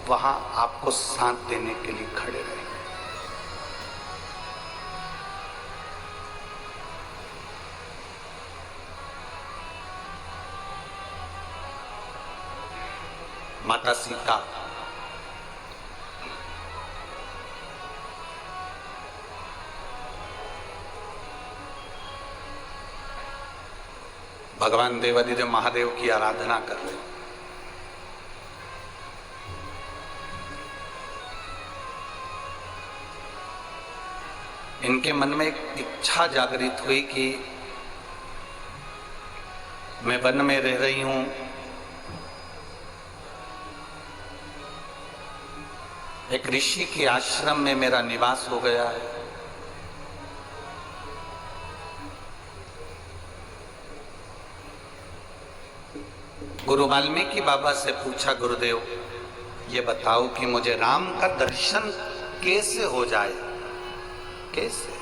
वहां आपको साथ देने के लिए खड़े रहेंगे। माता सीता भगवान देवादिदेव महादेव की आराधना कर रहे। इनके मन में एक इच्छा जागृत हुई कि मैं वन में रह रही हूं, एक ऋषि के आश्रम में मेरा निवास हो गया है। गुरु वाल्मीकि बाबा से पूछा, गुरुदेव ये बताओ कि मुझे राम का दर्शन कैसे हो जाए, कैसे?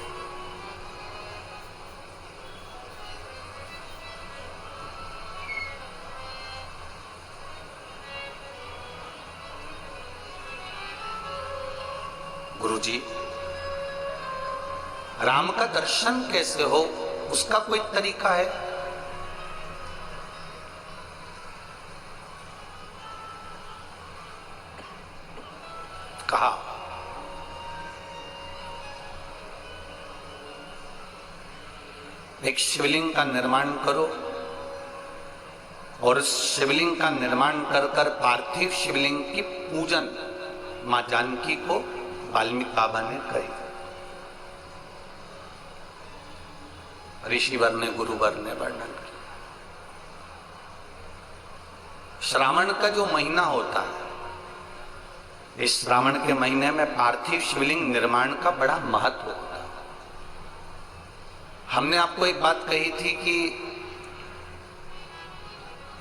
गुरुजी, राम का दर्शन कैसे हो, उसका कोई तरीका है? कहा, एक शिवलिंग का निर्माण करो और उस शिवलिंग का निर्माण कर कर पार्थिव शिवलिंग की पूजन मां जानकी को वाल्मीकि बाबा ने कही। ऋषिवर ने, गुरुवर ने वर्णन किया। श्रावण का जो महीना होता है, इस श्रावण के महीने में पार्थिव शिवलिंग निर्माण का बड़ा महत्व होता है। हमने आपको एक बात कही थी कि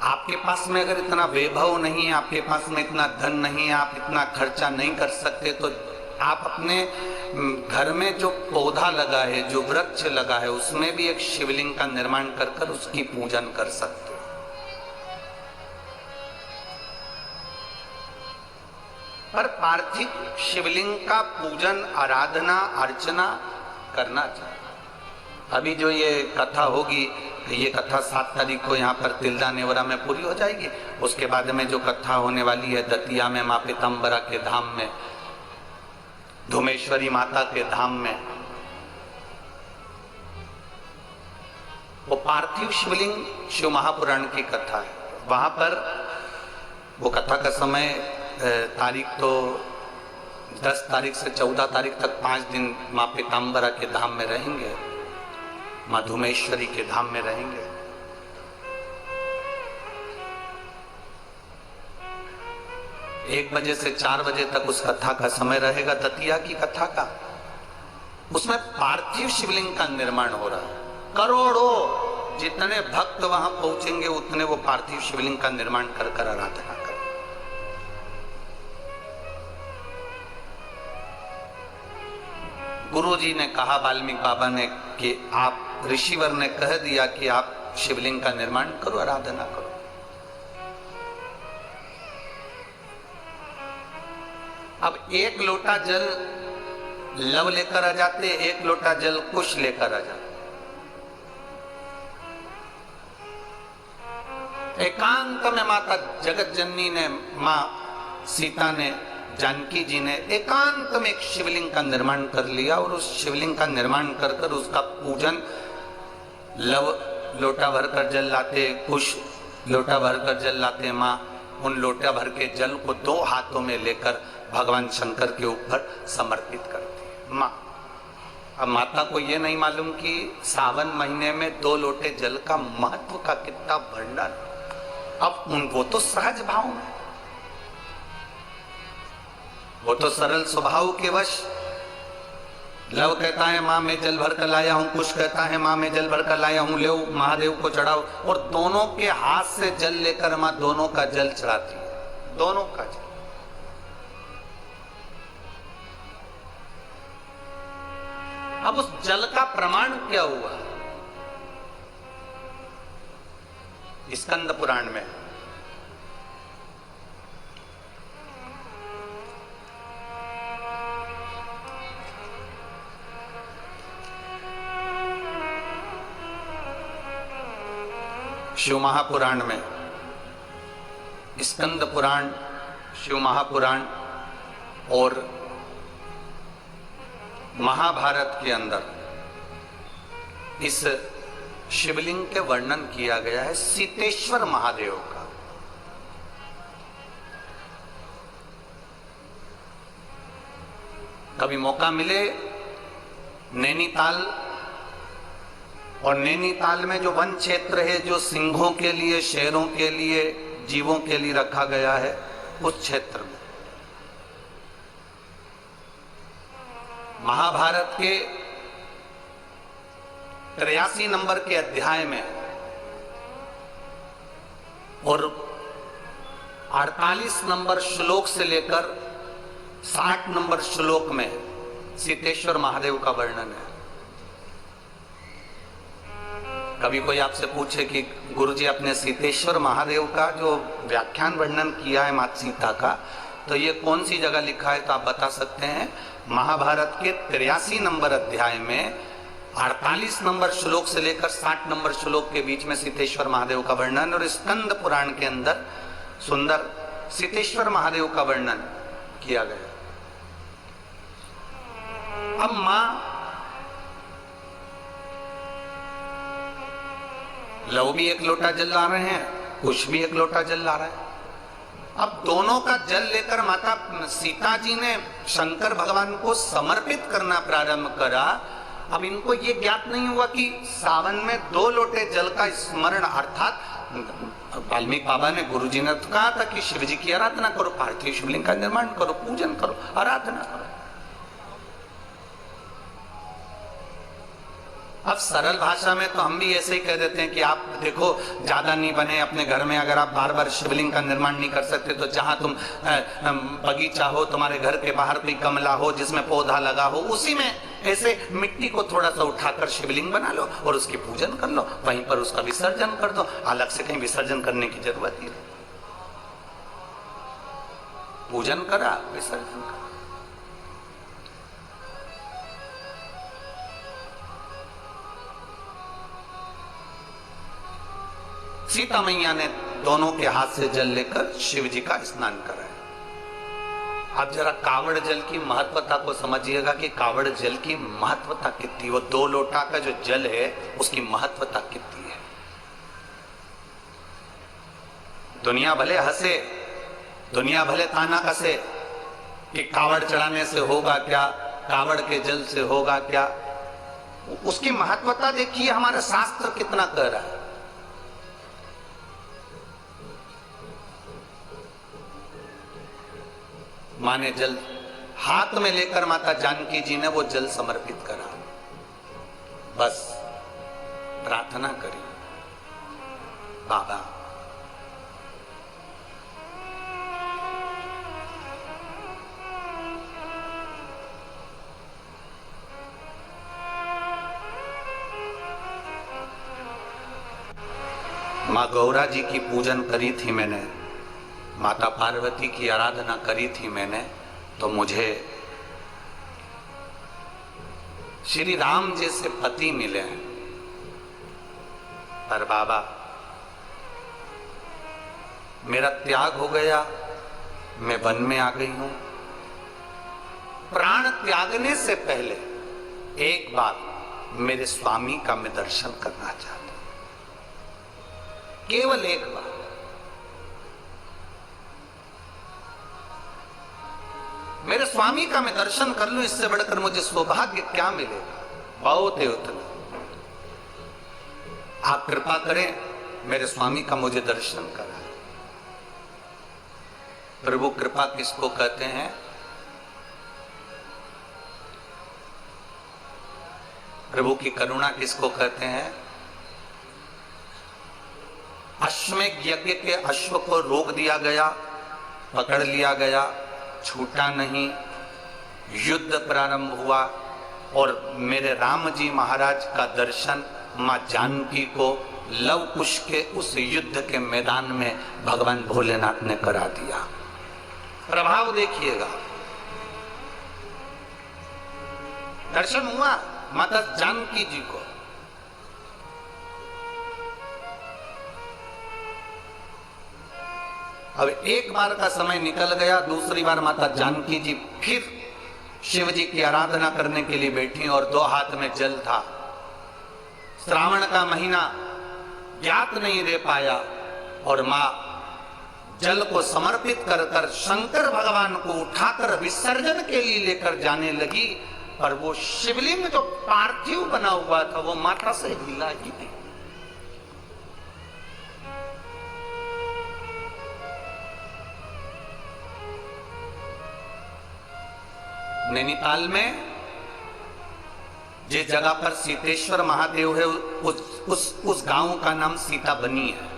आपके पास में अगर इतना वैभव नहीं है, आपके पास में इतना धन नहीं है, आप इतना खर्चा नहीं कर सकते, तो आप अपने घर में जो पौधा लगा है, जो वृक्ष लगा है, उसमें भी एक शिवलिंग का निर्माण कर कर उसकी पूजन कर सकते हो। पर पार्थिव शिवलिंग का पूजन, आराधना, अर्चना करना चाहिए। अभी जो ये कथा होगी, ये कथा 7 तारीख को यहाँ पर तिल्दा नेवरा में पूरी हो जाएगी। उसके बाद में जो कथा होने वाली है दतिया में माँ पीताम्बरा के धाम में, धुमेश्वरी माता के धाम में, वो पार्थिव शिवलिंग शिव महापुराण की कथा है। वहां पर वो कथा का समय तारीख तो 10 तारीख से 14 तारीख तक 5 दिन माँ पीताम्बरा के धाम में रहेंगे, माँ धुमेश्वरी के धाम में रहेंगे। 1 बजे से 4 बजे तक उस कथा का समय रहेगा, दतिया की कथा का। उसमें पार्थिव शिवलिंग का निर्माण हो रहा है। करोड़ों जितने भक्त वहां पहुंचेंगे उतने वो पार्थिव शिवलिंग का निर्माण कर कर आराधना करें। गुरु जी ने कहा, वाल्मीकि बाबा ने, कि आप, ऋषिवर ने कह दिया कि आप शिवलिंग का निर्माण करो, आराधना करो। अब 1 लोटा जल लव लेकर आ जाते, 1 लोटा जल कुश लेकर आ जाते। एकांत में माता जगत जननी ने, मां सीता ने, जानकी जी ने एकांत में एक शिवलिंग का निर्माण कर लिया और उस शिवलिंग का निर्माण कर कर उसका पूजन, लव लोटा भरकर जल लाते, कुश लोटा भरकर जल लाते। माँ उन लोटा भर के जल को 2 हाथों में लेकर भगवान शंकर के ऊपर समर्पित करती है माँ। अब माता को ये नहीं मालूम कि सावन महीने में 2 लोटे जल का महत्व का कितना वर्णन। अब वो तो सहज भाव में, वो तो सरल स्वभाव के वश। लव कहता है माँ मैं जल भर कर लाया हूं, कुश कहता है माँ मैं जल भर कर लाया हूं, ले महादेव को चढ़ाओ। और दोनों के हाथ से जल लेकर माँ दोनों का जल चढ़ाती है, दोनों का जल। अब उस जल का प्रमाण क्या हुआ? स्कंद पुराण में शिव महापुराण में, स्कंद पुराण, शिव महापुराण और महाभारत के अंदर इस शिवलिंग के वर्णन किया गया है सीतेश्वर महादेव का। कभी मौका मिले नैनीताल, और नैनीताल में जो वन क्षेत्र है जो सिंहों के लिए, शेरों के लिए, जीवों के लिए रखा गया है, उस क्षेत्र में महाभारत के 83 नंबर के अध्याय में और 48 नंबर श्लोक से लेकर 60 नंबर श्लोक में सीतेश्वर महादेव का वर्णन है। कभी कोई आपसे पूछे कि गुरुजी अपने सीतेश्वर महादेव का जो व्याख्यान वर्णन किया है माता सीता का, तो ये कौन सी जगह लिखा है, तो आप बता सकते हैं महाभारत के 83 नंबर अध्याय में 48 नंबर श्लोक से लेकर 60 नंबर श्लोक के बीच में सीतेश्वर महादेव का वर्णन, और स्कंद पुराण के अंदर सुंदर सीतेश्वर महादेव का वर्णन किया गया। अब मां लव भी एक लोटा जल ला रहे हैं, कुश भी एक लोटा जल ला रहा है। अब दोनों का जल लेकर माता सीता जी ने शंकर भगवान को समर्पित करना प्रारंभ करा। अब इनको ये ज्ञात नहीं हुआ कि सावन में 2 लोटे जल का स्मरण, अर्थात वाल्मीकि बाबा ने, गुरुजी ने तो कहा था कि शिव जी की आराधना करो, पार्थिव शिवलिंग का निर्माण करो, पूजन करो, आराधना करो। अब सरल भाषा में तो हम भी ऐसे ही कह देते हैं कि आप देखो ज्यादा नहीं बने अपने घर में, अगर आप बार बार शिवलिंग का निर्माण नहीं कर सकते तो जहां तुम बगीचा हो, तुम्हारे घर के बाहर कोई गमला हो जिसमें पौधा लगा हो, उसी में ऐसे मिट्टी को थोड़ा सा उठाकर शिवलिंग बना लो और उसकी पूजन कर लो, वहीं पर उसका विसर्जन कर दो, अलग से कहीं विसर्जन करने की जरूरत ही नहीं। पूजन करा, विसर्जन करा। सीता मैया ने दोनों के हाथ से जल लेकर शिव जी का स्नान कराया। अब जरा कावड़ जल की महत्वता को समझिएगा कि कावड़ जल की महत्वता कितनी, वो 2 लोटा का जो जल है उसकी महत्वता कितनी है। दुनिया भले हंसे, दुनिया भले ताना कसे कि कावड़ चढ़ाने से होगा क्या, कावड़ के जल से होगा क्या, उसकी महत्वता देखिए हमारा शास्त्र कितना कह रहा है। मां ने जल हाथ में लेकर माता जानकी जी ने वो जल समर्पित करा, बस प्रार्थना करी, बाबा मां गौरा जी की पूजन करी थी मैंने, माता पार्वती की आराधना करी थी मैंने, तो मुझे श्री राम जैसे पति मिले हैं। पर बाबा मेरा त्याग हो गया, मैं वन में आ गई हूं। प्राण त्यागने से पहले एक बार मेरे स्वामी का मैं दर्शन करना चाहता हूं, केवल एक बार। मेरे स्वामी का मैं दर्शन कर लूं, इससे बढ़कर मुझे सौभाग्य क्या मिलेगा, बहुत है उतना। आप कृपा करें, मेरे स्वामी का मुझे दर्शन कराएं। प्रभु कृपा किसको कहते हैं? प्रभु की करुणा किसको कहते हैं? अश्वमेध यज्ञ के अश्व को रोक दिया गया, पकड़ लिया गया, छूटा नहीं, युद्ध प्रारंभ हुआ और मेरे राम जी महाराज का दर्शन मां जानकी को लव कुश के उस युद्ध के मैदान में भगवान भोलेनाथ ने करा दिया। प्रभाव देखिएगा, दर्शन हुआ माता जानकी जी को। अब एक बार का समय निकल गया, दूसरी बार माता जानकी जी फिर शिव जी की आराधना करने के लिए बैठी और दो हाथ में जल था। श्रावण का महीना ज्ञात नहीं रह पाया और मां जल को समर्पित कर कर शंकर भगवान को उठाकर विसर्जन के लिए लेकर जाने लगी, पर वो शिवलिंग जो पार्थिव बना हुआ था वो माता से हिला ही नहीं। नैनीताल में जिस जगह पर सीतेश्वर महादेव है उस गांव का नाम सीता बनी है।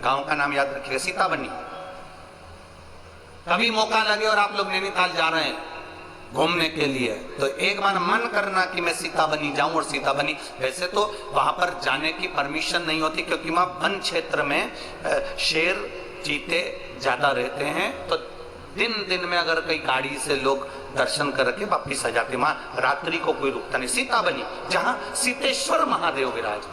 गांव का नाम याद रखिएगा, सीता बनी। कभी मौका लगे और आप लोग नैनीताल जा रहे हैं घूमने के लिए तो एक बार मन करना कि मैं सीता बनी जाऊं और सीता बनी। वैसे तो वहां पर जाने की परमिशन नहीं होती क्योंकि वहां वन क्षेत्र में शेर चीते ज्यादा रहते हैं, तो दिन दिन में अगर कई गाड़ी से लोग दर्शन करके वापिस आ जाते, वहां रात्रि को कोई रुकता नहीं। सीता बनी जहां सीतेश्वर महादेव विराज।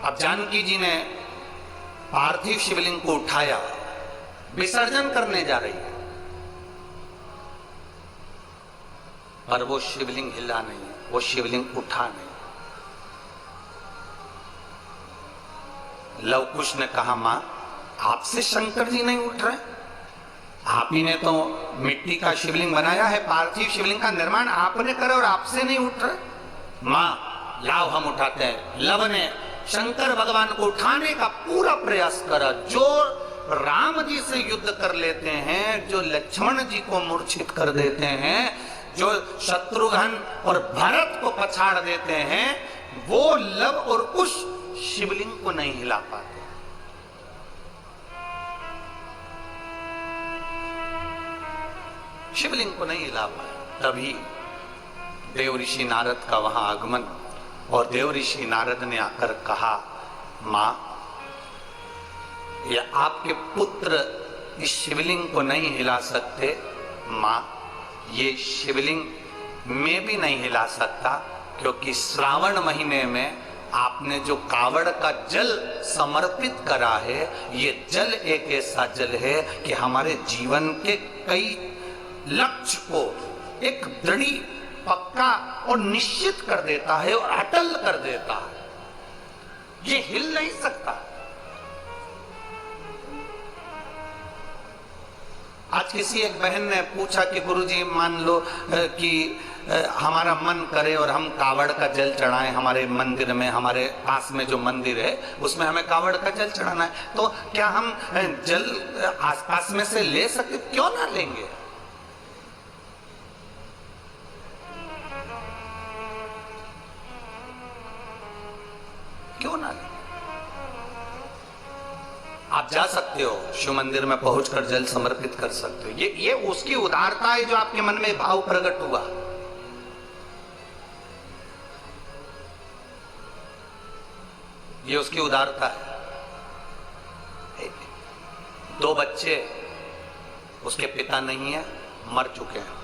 अब जानकी जी ने पार्थिव शिवलिंग को उठाया, विसर्जन करने जा रही है, पर वो शिवलिंग हिला नहीं, वो शिवलिंग उठा नहीं। लव कुश ने कहा मां आपसे शंकर जी नहीं उठ रहे, आप ही ने तो मिट्टी का शिवलिंग बनाया है, पार्थिव शिवलिंग का निर्माण आपने करा और आपसे नहीं उठ रहे। मां लाओ हम उठाते हैं। लव ने शंकर भगवान को उठाने का पूरा प्रयास करा। जो राम जी से युद्ध कर लेते हैं, जो लक्ष्मण जी को मूर्छित कर देते हैं, जो शत्रुघ्न और भरत को पछाड़ देते हैं, वो लव और कुश शिवलिंग को नहीं हिला पाते। शिवलिंग को नहीं हिला पाए। तभी देव ऋषि नारद का वहां आगमन और देव ऋषि नारद ने आकर कहा मां ये आपके पुत्र इस शिवलिंग को नहीं हिला सकते। मां ये शिवलिंग मैं भी नहीं हिला सकता क्योंकि श्रावण महीने में आपने जो कावड़ का जल समर्पित करा है, ये जल एक ऐसा जल है कि हमारे जीवन के कई लक्ष्य को एक दृढ़ पक्का और निश्चित कर देता है और अटल कर देता है। ये हिल नहीं सकता। आज किसी एक बहन ने पूछा कि गुरुजी मान लो कि हमारा मन करे और हम कावड़ का जल चढ़ाएं, हमारे मंदिर में, हमारे पास में जो मंदिर है उसमें हमें कावड़ का जल चढ़ाना है, तो क्या हम जल आसपास में से ले सकते? क्यों ना लेंगे। क्यों ना लेंगे। आप जा सकते हो शिव मंदिर में पहुंचकर जल समर्पित कर सकते हो। ये उसकी उदारता है जो आपके मन में भाव प्रकट हुआ। ये उसकी उदारता है। 2 बच्चे, उसके पिता नहीं है, मर चुके हैं।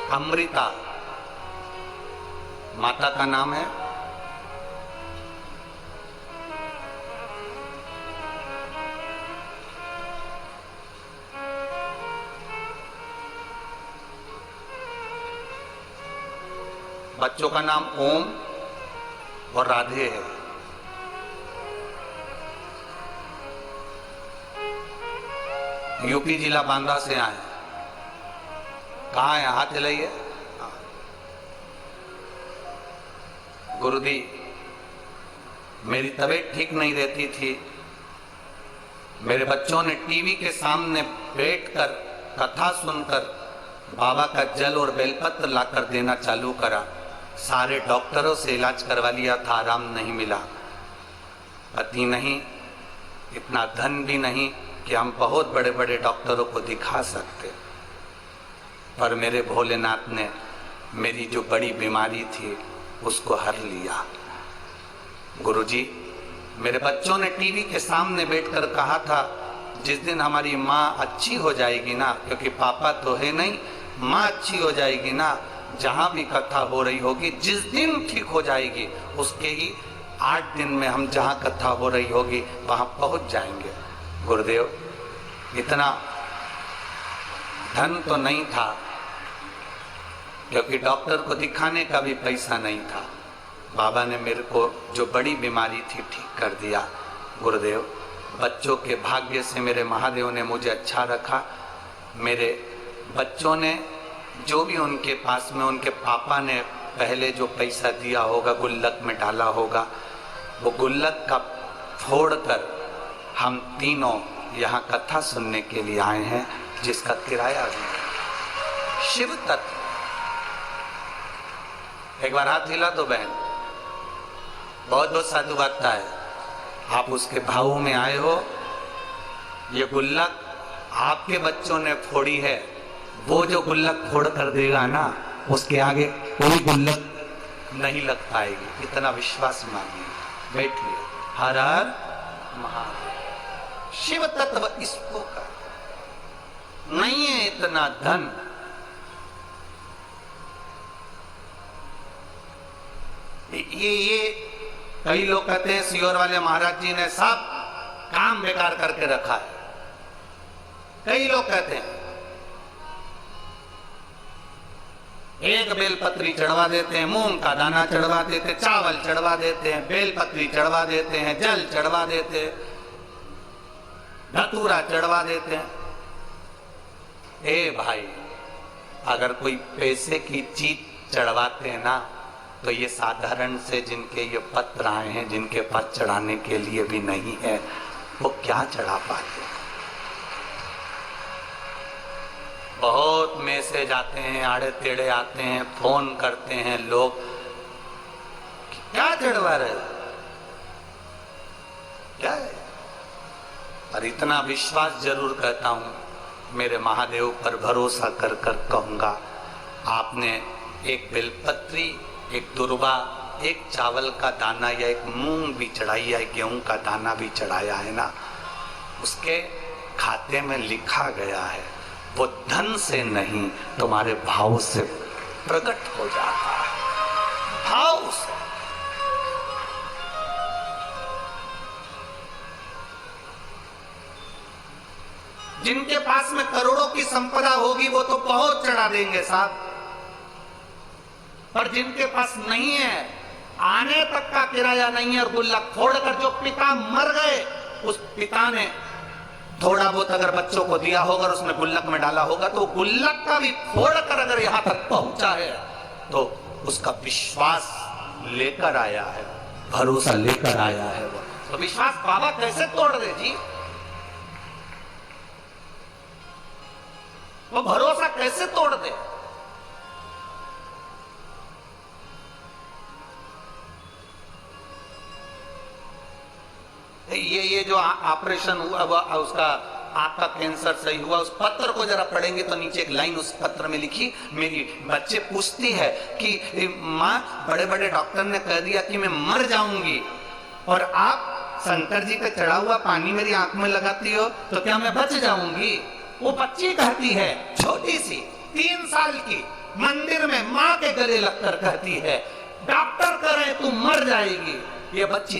अमृता माता का नाम है। बच्चों का नाम ओम और राधे है। यूपी जिला बांदा से आए। कहाँ है? हाथ हिलाइए। गुरुजी मेरी तबीयत ठीक नहीं रहती थी, मेरे बच्चों ने टीवी के सामने बैठकर कथा सुनकर बाबा का जल और बेलपत्र लाकर देना चालू करा। सारे डॉक्टरों से इलाज करवा लिया था, आराम नहीं मिला। पति नहीं, इतना धन भी नहीं कि हम बहुत बड़े बड़े डॉक्टरों को दिखा सकते। पर मेरे भोलेनाथ ने मेरी जो बड़ी बीमारी थी उसको हर लिया। गुरुजी, मेरे बच्चों ने टीवी के सामने बैठकर कहा था जिस दिन हमारी माँ अच्छी हो जाएगी ना, क्योंकि पापा तो है नहीं, माँ अच्छी हो जाएगी ना, जहां भी कथा हो रही होगी, जिस दिन ठीक हो जाएगी उसके ही 8 दिन में हम जहां कथा हो रही होगी वहां पहुंच जाएंगे। गुरुदेव, इतना धन तो नहीं था, क्योंकि डॉक्टर को दिखाने का भी पैसा नहीं था। बाबा ने मेरे को जो बड़ी बीमारी थी ठीक कर दिया। गुरुदेव, बच्चों के भाग्य से मेरे महादेव ने मुझे अच्छा रखा। मेरे बच्चों ने जो भी उनके पास में उनके पापा ने पहले जो पैसा दिया होगा, गुल्लक में डाला होगा, वो गुल्लक का फोड़कर हम तीनों यहाँ कथा सुनने के लिए आए हैं, जिसका किराया भी शिव तत्व। एक बार हाथ हिला तो बहन, बहुत बहुत साधुवाद है। आप उसके भाव में आए हो। ये गुल्लक आपके बच्चों ने फोड़ी है, वो जो गुल्लक फोड़ कर देगा ना, उसके आगे कोई गुल्लक नहीं लग पाएगी। इतना विश्वास मानिए। बैठिए। हर हर महादेव। शिव तत्व इसको कर, नहीं है इतना धन। ये कई लोग कहते हैं सियोर वाले महाराज जी ने सब काम बेकार करके रखा है। कई लोग कहते हैं एक बेलपत्री चढ़वा देते हैं, मूंग का दाना चढ़वा देते हैं, चावल चढ़वा देते हैं, बेलपत्री चढ़वा देते हैं, जल चढ़वा देते हैं, धतूरा चढ़वा देते हैं। ए भाई, अगर कोई पैसे की चीज चढ़वाते हैं ना, तो ये साधारण से जिनके ये पत्र आए हैं, जिनके पास चढ़ाने के लिए भी नहीं है, वो क्या चढ़ा पाते। बहुत मैसेज आते हैं, आड़े टेढ़े आते हैं, फोन करते हैं लोग, क्या चढ़वा रहे हो, क्या है। और इतना विश्वास जरूर कहता हूं, मेरे महादेव पर भरोसा कर कर कहूंगा, आपने एक बेलपत्री, एक दुर्वा, एक चावल का दाना या एक मूंग भी चढ़ाई या गेहूं का दाना भी चढ़ाया है ना, उसके खाते में लिखा गया है, वो धन से नहीं तुम्हारे भाव से प्रकट हो जाता है। भाव से। जिनके पास में करोड़ों की संपदा होगी वो तो बहुत चढ़ा देंगे साहब, पर जिनके पास नहीं है, आने तक का किराया नहीं है, और गुल्लक फोड़कर जो पिता मर गए, उस पिता ने थोड़ा बहुत अगर बच्चों को दिया होगा और उसने गुल्लक में डाला होगा, तो गुल्लक का भी फोड़कर अगर यहां तक पहुंचा है, तो उसका विश्वास लेकर आया है, भरोसा लेकर आया है। वो तो विश्वास बाबा कैसे तोड़ दे जी, वो भरोसा कैसे तोड़ दे। ये जो ऑपरेशन हुआ उसका आंख का कैंसर सही हुआ, उस पत्र को जरा पढ़ेंगे तो नीचे एक लाइन उस पत्र में लिखी, मेरी बच्चे पूछती है कि माँ, बड़े बड़े डॉक्टर ने कह दिया कि मैं मर जाऊंगी, और आप शंकर जी का चढ़ा हुआ पानी मेरी आंख में लगाती हो, तो क्या मैं बच जाऊंगी। वो बच्ची कहती है, छोटी सी 3 साल की, मंदिर में माँ के गले लगकर कहती है, डॉक्टर कह रहे तू मर जाएगी, ये बच्ची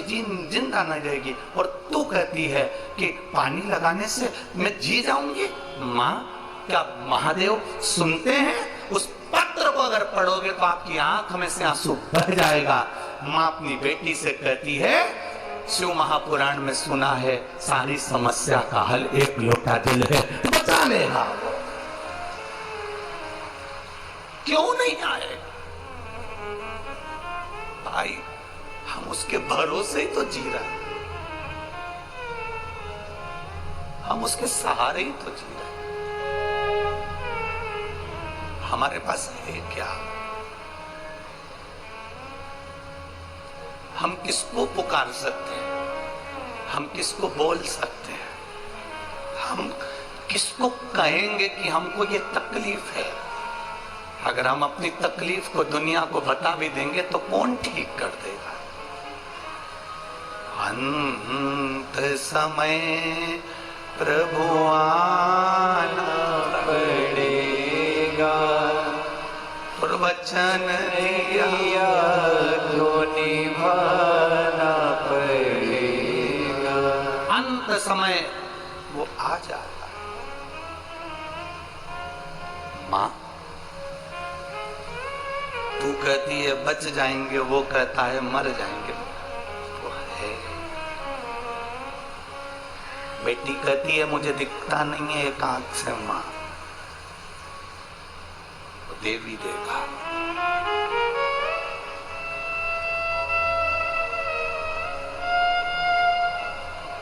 जिंदा नहीं रहेगी, और तू कहती है कि पानी लगाने से मैं जी जाऊंगी। माँ, क्या महादेव सुनते हैं? उस पत्र को अगर पढ़ोगे तो आपकी आंख में से आंसू बह जाएगा। माँ अपनी बेटी से कहती है, शिव महापुराण में सुना है, सारी समस्या का हल एक लोटा जल है, बचा लेगा। क्यों नहीं आए भाई, हम उसके भरोसे ही तो जी रहे हैं, हम उसके सहारे ही तो जी रहे हैं। हमारे पास है क्या? हम किसको पुकार सकते हैं, हम किसको बोल सकते हैं, हम किसको कहेंगे कि हमको ये तकलीफ है। अगर हम अपनी तकलीफ को दुनिया को बता भी देंगे तो कौन ठीक कर देगा। अंत समय प्रभु आना पड़ेगा, प्रवचन दिया जो निभाना पड़ेगा। अंत समय वो आ जाता है। माँ तू कहती है बच जाएंगे, वो कहता है मर जाएंगे। वो है। बेटी कहती है मुझे दिखता नहीं है एक आंख से माँ, वो देवी देगा।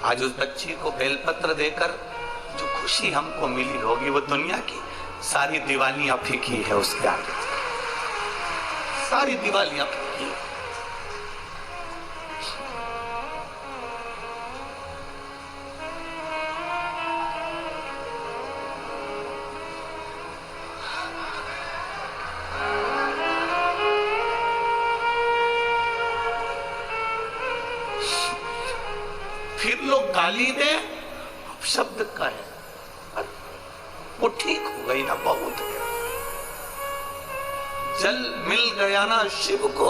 आज उस बच्ची को बेलपत्र देकर जो खुशी हमको मिली होगी वो दुनिया की सारी दिवालियां फीकी है उसके आगे। सारी दिवालियां फीकी है। फिर लोग गाली दे, शब्द का है वो ठीक हो गई ना, बहुत है। जल मिल गया ना शिव को,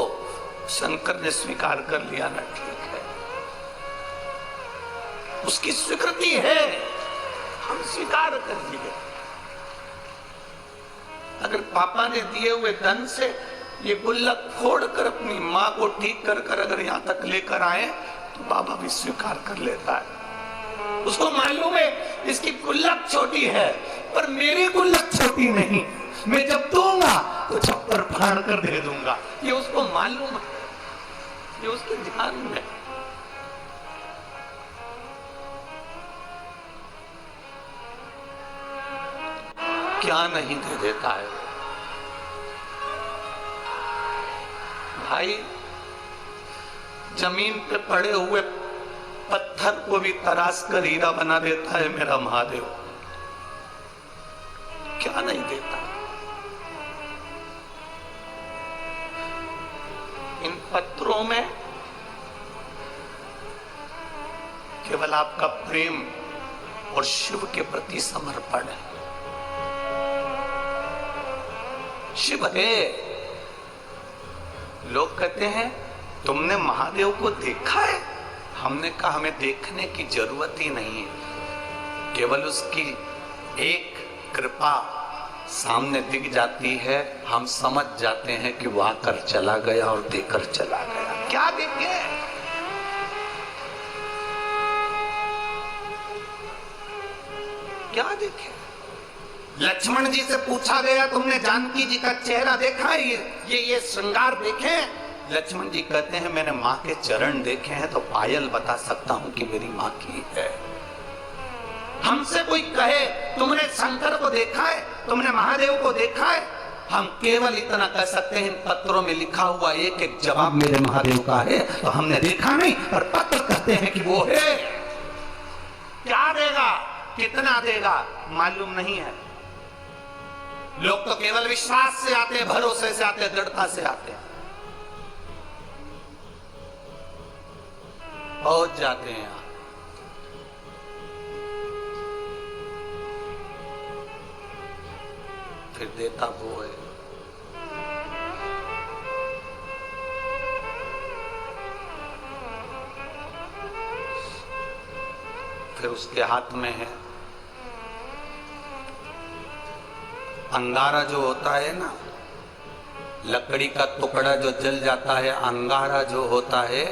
शंकर ने स्वीकार कर लिया ना, ठीक है। उसकी स्वीकृति है, हम स्वीकार कर लिए। अगर पापा ने दिए हुए धन से ये गुल्लक फोड़कर अपनी माँ को ठीक कर कर अगर यहां तक लेकर आए तो बाबा भी स्वीकार कर लेता है। उसको मालूम है इसकी गुल्लक छोटी है, पर मेरी गुल्लक छोटी नहीं, मैं जब दूंगा तो छप्पर फाड़ कर दे दूंगा। ये उसको मालूम है, ये उसके ध्यान में। क्या नहीं दे देता है भाई। जमीन पे पड़े हुए पत्थर को भी तराश कर हीरा बना देता है मेरा महादेव। क्या नहीं देता। इन पत्थरों में केवल आपका प्रेम और शिव के प्रति समर्पण है। शिव है। लोग कहते हैं तुमने महादेव को देखा है? हमने कहा हमें देखने की जरूरत ही नहीं है, केवल उसकी एक कृपा सामने दिख जाती है, हम समझ जाते हैं कि वो आकर चला गया और देकर चला गया। क्या देखे? क्या देखे? लक्ष्मण जी से पूछा गया तुमने जानकी जी का चेहरा देखा है? ये श्रृंगार देखे? लक्ष्मण जी कहते हैं मैंने माँ के चरण देखे हैं तो पायल बता सकता हूं कि मेरी माँ की है। हमसे कोई कहे तुमने शंकर को देखा है, तुमने महादेव को देखा है, हम केवल इतना कह सकते हैं इन पत्रों में लिखा हुआ एक एक जवाब मेरे महादेव का है, तो हमने देखा नहीं, पर पत्र कहते हैं कि वो है। क्या देगा, कितना देगा मालूम नहीं है। लोग तो केवल विश्वास से आते हैं, भरोसे से आते हैं, दृढ़ता से आते हैं, पहुंच जाते हैं। फिर देता वो है। फिर उसके हाथ में है अंगारा जो होता है ना, लकड़ी का टुकड़ा जो जल जाता है, अंगारा जो होता है,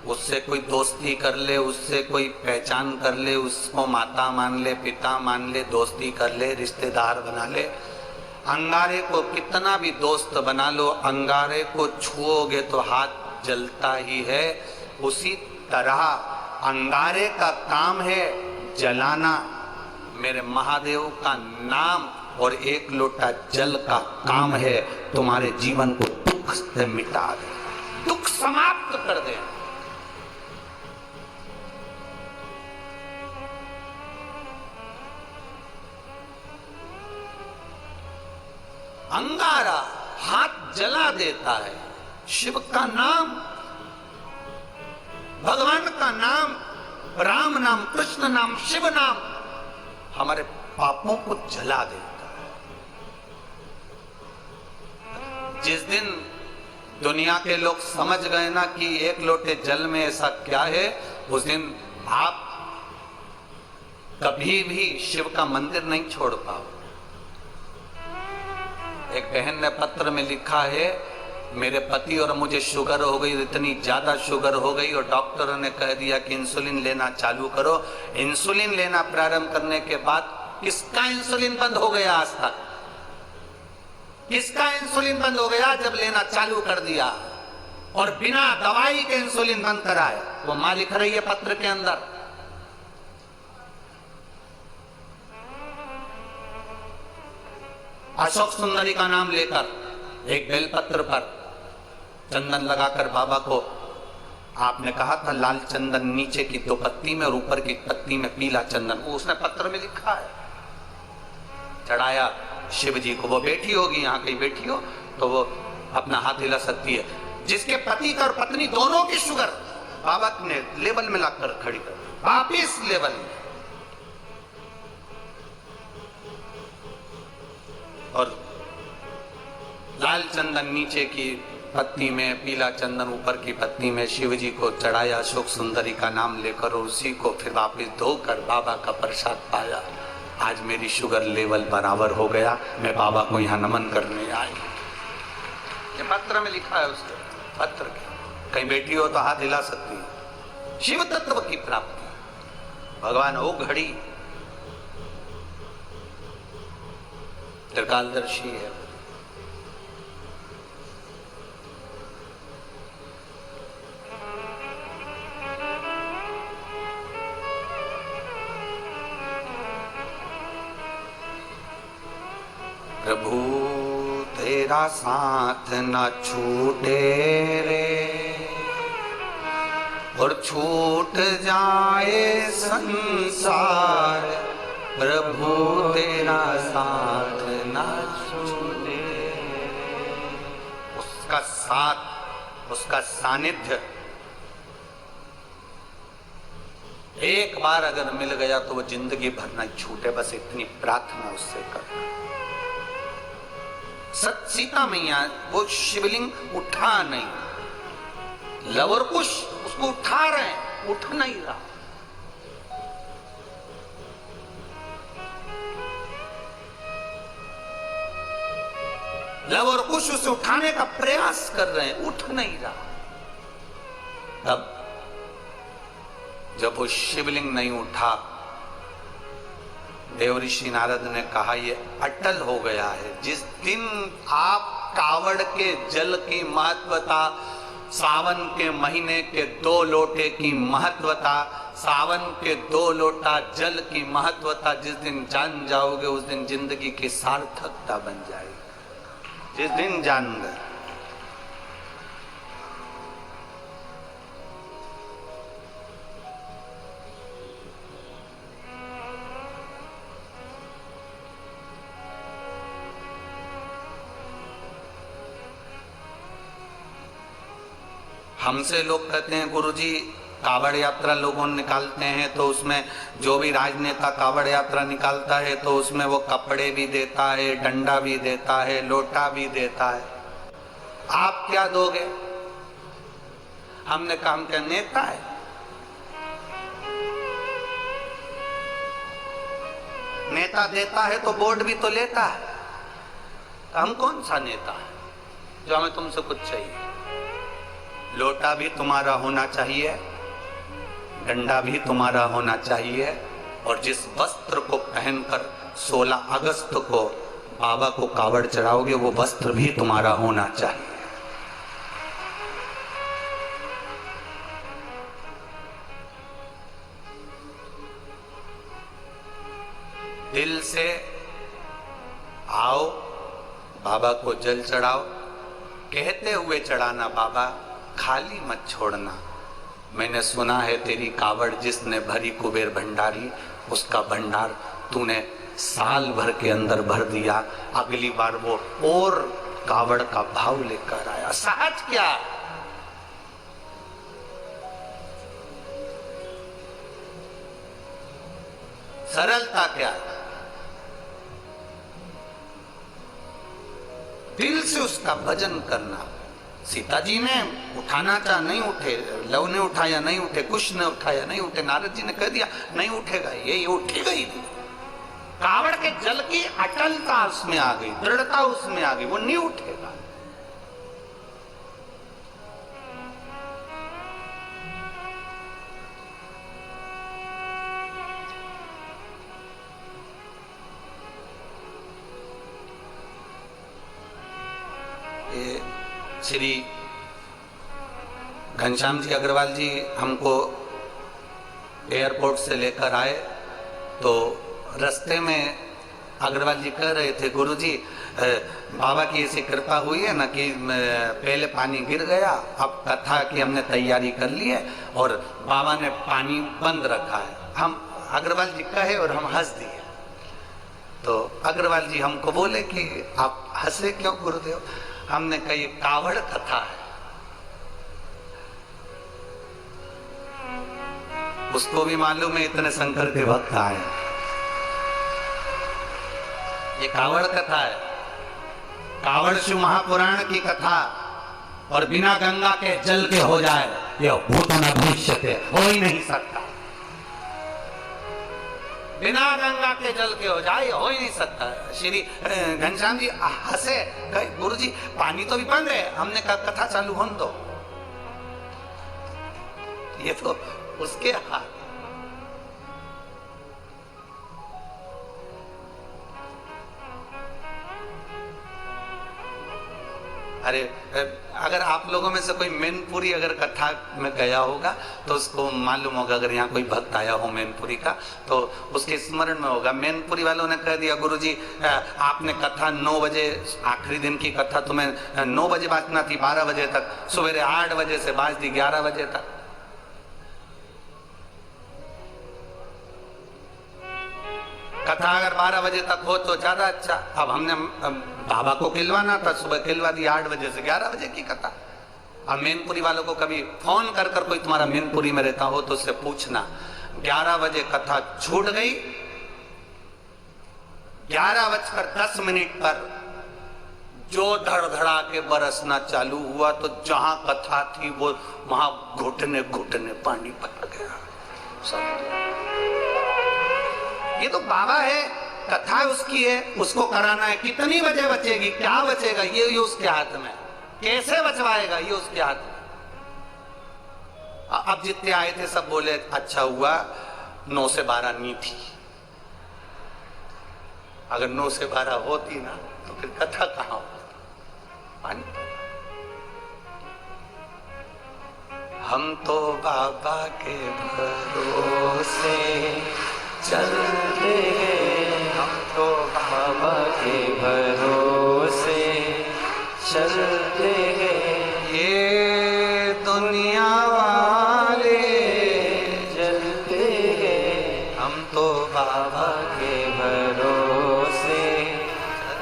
उससे कोई दोस्ती कर ले, उससे कोई पहचान कर ले, उसको माता मान ले, पिता मान ले, दोस्ती कर ले, रिश्तेदार बना ले। अंगारे को कितना भी दोस्त बना लो, अंगारे को छुओगे तो हाथ जलता ही है। उसी तरह अंगारे का काम है जलाना, मेरे महादेव का नाम और एक लोटा जल का काम है तुम्हारे जीवन को दुख से मिटा दे, दुख समाप्त कर दे। अंगारा हाथ जला देता है। शिव का नाम, भगवान का नाम, राम नाम, कृष्ण नाम, शिव नाम हमारे पापों को जला देता है। जिस दिन दुनिया के लोग समझ गए ना कि एक लोटे जल में ऐसा क्या है, उस दिन आप कभी भी शिव का मंदिर नहीं छोड़ पाओ। एक बहन ने पत्र में लिखा है, मेरे पति और मुझे शुगर हो गई, इतनी ज्यादा शुगर हो गई और डॉक्टर ने कह दिया कि इंसुलिन लेना चालू करो। इंसुलिन लेना प्रारंभ करने के बाद किसका इंसुलिन बंद हो गया आज तक? किसका इंसुलिन बंद हो गया जब लेना चालू कर दिया? और बिना दवाई के इंसुलिन बंद कराए। वो मां लिख रही है पत्र के अंदर। अशोक सुंदरी का नाम लेकर एक बेलपत्र पर चंदन लगाकर बाबा को आपने कहा था लाल चंदन नीचे की 2 पत्ती में और ऊपर की पत्ती में पीला चंदन, वो उसने पत्र में लिखा है, चढ़ाया शिव जी को। वो बैठी होगी, यहाँ कहीं बैठी हो तो वो अपना हाथ हिला सकती है। जिसके पति का और पत्नी दोनों की शुगर बाबा ने लेवल में लाकर खड़ी कर, वापिस लेवल में। और लाल चंदन नीचे की पत्ती में, पीला चंदन ऊपर की पत्ती में शिव जी को चढ़ाया, अशोक सुंदरी का नाम लेकर, और उसी को फिर वापिस धोकर बाबा का प्रसाद पाया। आज मेरी शुगर लेवल बराबर हो गया, मैं बाबा को यहाँ नमन करने आई। ये पत्र में लिखा है उसके पत्र के। कहीं बैठी हो तो हाथ हिला सकती है। शिव तत्व की प्राप्ति, भगवान वो घड़ी त्रिकालदर्शी है। प्रभु तेरा साथ न छूटे रे, और छूट जाए संसार, प्रभु तेरा साथ न छूटे। उसका साथ, उसका सानिध्य एक बार अगर मिल गया तो वो जिंदगी भर न छूटे। बस इतनी प्रार्थना उससे कर। सत सीता मैया वो शिवलिंग उठा नहीं, लवर कुश उसको उठा रहे, उठ नहीं रहा। लवर कुश उसे उठाने का प्रयास कर रहे हैं, उठ नहीं रहा। तब जब वो शिवलिंग नहीं उठा, देव ऋषि नारद ने कहा ये अटल हो गया है। जिस दिन आप कावड़ के जल की महत्वता, सावन के महीने के 2 लोटे की महत्वता, सावन के 2 लोटा जल की महत्वता जिस दिन जान जाओगे, उस दिन जिंदगी की सार्थकता बन जाएगी। जिस दिन जान गए। हमसे लोग कहते हैं गुरुजी कावड़ यात्रा लोगों निकालते हैं तो उसमें जो भी राजनेता कावड़ यात्रा निकालता है तो उसमें वो कपड़े भी देता है, डंडा भी देता है, लोटा भी देता है। आप क्या दोगे? हमने काम क्या नेता है, नेता देता है तो बोर्ड भी तो लेता है। हम कौन सा नेता है जो हमें तुमसे कुछ चाहिए? लोटा भी तुम्हारा होना चाहिए, डंडा भी तुम्हारा होना चाहिए, और जिस वस्त्र को पहनकर 16 अगस्त को बाबा को कावड़ चढ़ाओगे वो वस्त्र भी तुम्हारा होना चाहिए। दिल से आओ, बाबा को जल चढ़ाओ, कहते हुए चढ़ाना बाबा खाली मत छोड़ना। मैंने सुना है तेरी कावड़ जिसने भरी कुबेर भंडारी, उसका भंडार तूने साल भर के अंदर भर दिया। अगली बार वो और कावड़ का भाव लेकर आया। सहज क्या, सरलता क्या, दिल से उसका भजन करना। सीता जी ने उठाना चाहा, नहीं उठे। लव ने उठाया, नहीं उठे। कुश ने उठाया, नहीं उठे। नारद जी ने कह दिया नहीं उठेगा, ये उठेगा ही नहीं। कावड़ के जल की अटलता उसमें आ गई, दृढ़ता उसमें आ गई, वो नहीं उठेगा। श्री घनश्याम जी अग्रवाल जी हमको एयरपोर्ट से लेकर आए तो रास्ते में अग्रवाल जी कह रहे थे, गुरुजी बाबा की ऐसी कृपा हुई है ना कि पहले पानी गिर गया, अब कथा की हमने तैयारी कर ली है और बाबा ने पानी बंद रखा है। हम अग्रवाल जी कहे और हम हंस दिए। तो अग्रवाल जी हमको बोले कि आप हंसे क्यों गुरुदेव? हमने कही कावड़ कथा है। उसको भी मालूम है इतने शंकर के भक्त आए, ये कावड़ कथा है। कावड़ शिव महापुराण की कथा, और बिना गंगा के जल के हो जाए ये भूतो न भविष्यते, हो ही नहीं सकता। बिना गंगा के जल के हो जाए हो ही नहीं सकता। श्री घनश्याम जी हंसे, गुरु जी पानी तो भी बंद है। हमने कहा कथा चालू होने दो, ये तो उसके हाथ। अरे अगर आप लोगों में से कोई मैनपुरी अगर कथा में गया होगा तो उसको मालूम होगा। अगर यहाँ कोई भक्त आया हो मैनपुरी का तो उसके स्मरण में होगा। मैनपुरी वालों ने कह दिया गुरुजी आपने कथा 9 बजे, आखिरी दिन की कथा तुम्हें 9 बजे बाजना थी, 12 बजे तक, सवेरे 8 बजे से बाज दी 11 बजे तक। कथा अगर 12 बजे तक हो तो ज्यादा अच्छा। अब हमने बाबा को खिलवाना था, सुबह खिलवा दी 8 बजे से 11 बजे की कथा। अब मैनपुरी वालों को कभी फोन कर कर कोई तुम्हारा मैनपुरी में रहता हो तो उससे पूछना, 11 बजे कथा छूट गई, 11:10 पर जो धड़धड़ा के बरसना चालू हुआ तो जहां कथा थी वो वहां घुटने घुटने पानी भर गया। ये तो बाबा है, कथा उसकी है, उसको कराना है। कितनी बजे बचेगी, क्या बचेगा, ये उसके हाथ में। कैसे बचवाएगा, ये उसके हाथ में। अब जितने आए थे सब बोले अच्छा हुआ 9 से 12 नहीं थी। अगर 9 से 12 होती ना तो फिर कथा कहां होती। हम तो बाबा के भरोसे चलते हैं, हम तो बाबा के भरोसे चलते हैं। ये दुनिया वाले चलते हैं, हम तो बाबा के भरोसे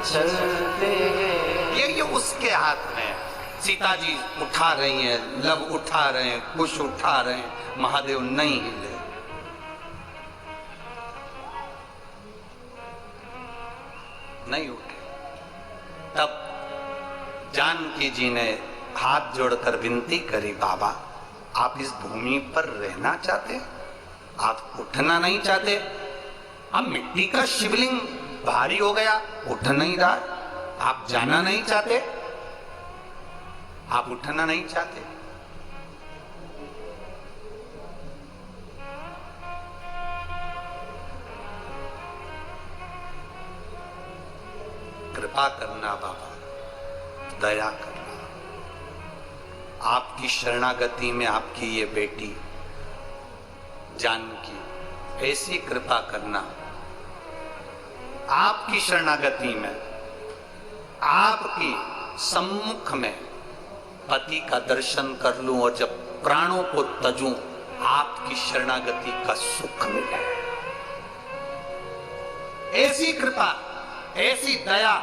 चलते हैं। ये उसके हाथ में। सीता जी उठा रही हैं, लव उठा रहे हैं, कुश उठा रहे हैं, महादेव नहीं हिले। नहीं उठे। तब जानकी जी ने हाथ जोड़कर विनती करी, बाबा आप इस भूमि पर रहना चाहते, आप उठना नहीं चाहते। अब मिट्टी का शिवलिंग भारी हो गया, उठ नहीं रहा, आप जाना नहीं चाहते, आप उठना नहीं चाहते। कृपा करना बाबा, दया करना। आपकी शरणागति में आपकी ये बेटी जानकी, ऐसी कृपा करना। आपकी शरणागति में, आपकी सम्मुख में पति का दर्शन कर लूं और जब प्राणों को तजूं, आपकी शरणागति का सुख मिले। ऐसी कृपा, ऐसी दया।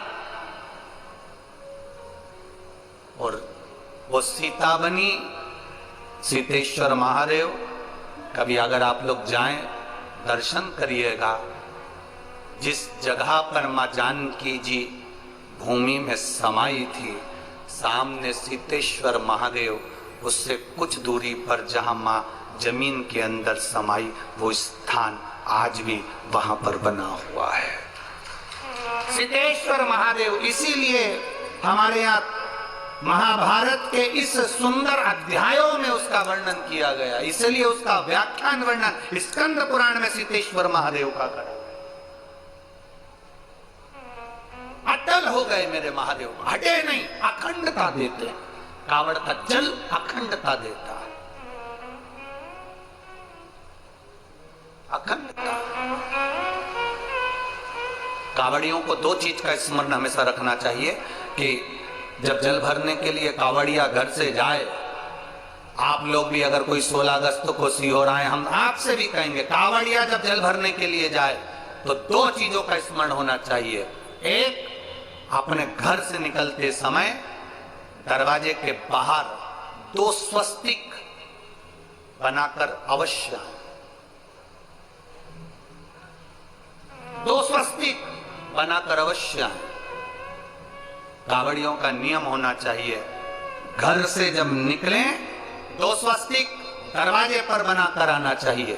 और वो सीता बनी, सीतेश्वर महादेव। कभी अगर आप लोग जाएं, दर्शन करिएगा। जिस जगह पर मां जानकी जी भूमि में समाई थी, सामने सीतेश्वर महादेव, उससे कुछ दूरी पर जहां मां जमीन के अंदर समाई, वो स्थान आज भी वहां पर बना हुआ है, सीतेश्वर महादेव। इसीलिए हमारे यहाँ महाभारत के इस सुंदर अध्यायों में उसका वर्णन किया गया, इसलिए उसका व्याख्यान वर्णन स्कंद पुराण में सीतेश्वर महादेव का करा। अटल हो गए मेरे महादेव, हटे नहीं, अखंडता देते। कावड़ का जल अखंडता देता, अखंडता। कावड़ियों को दो चीज का स्मरण हमेशा रखना चाहिए कि जब जल भरने के लिए कावड़िया घर से जाए, आप लोग भी अगर कोई 16 अगस्त को सीहोर आए, हम आपसे भी कहेंगे, कावड़िया जब जल भरने के लिए जाए तो दो चीजों का स्मरण होना चाहिए। एक, अपने घर से निकलते समय दरवाजे के बाहर 2 स्वस्तिक बनाकर अवश्य, 2 स्वस्तिक बनाकर अवश्य। कावड़ियों का नियम होना चाहिए, घर से जब निकलें 2 स्वस्तिक दरवाजे पर बनाकर आना चाहिए।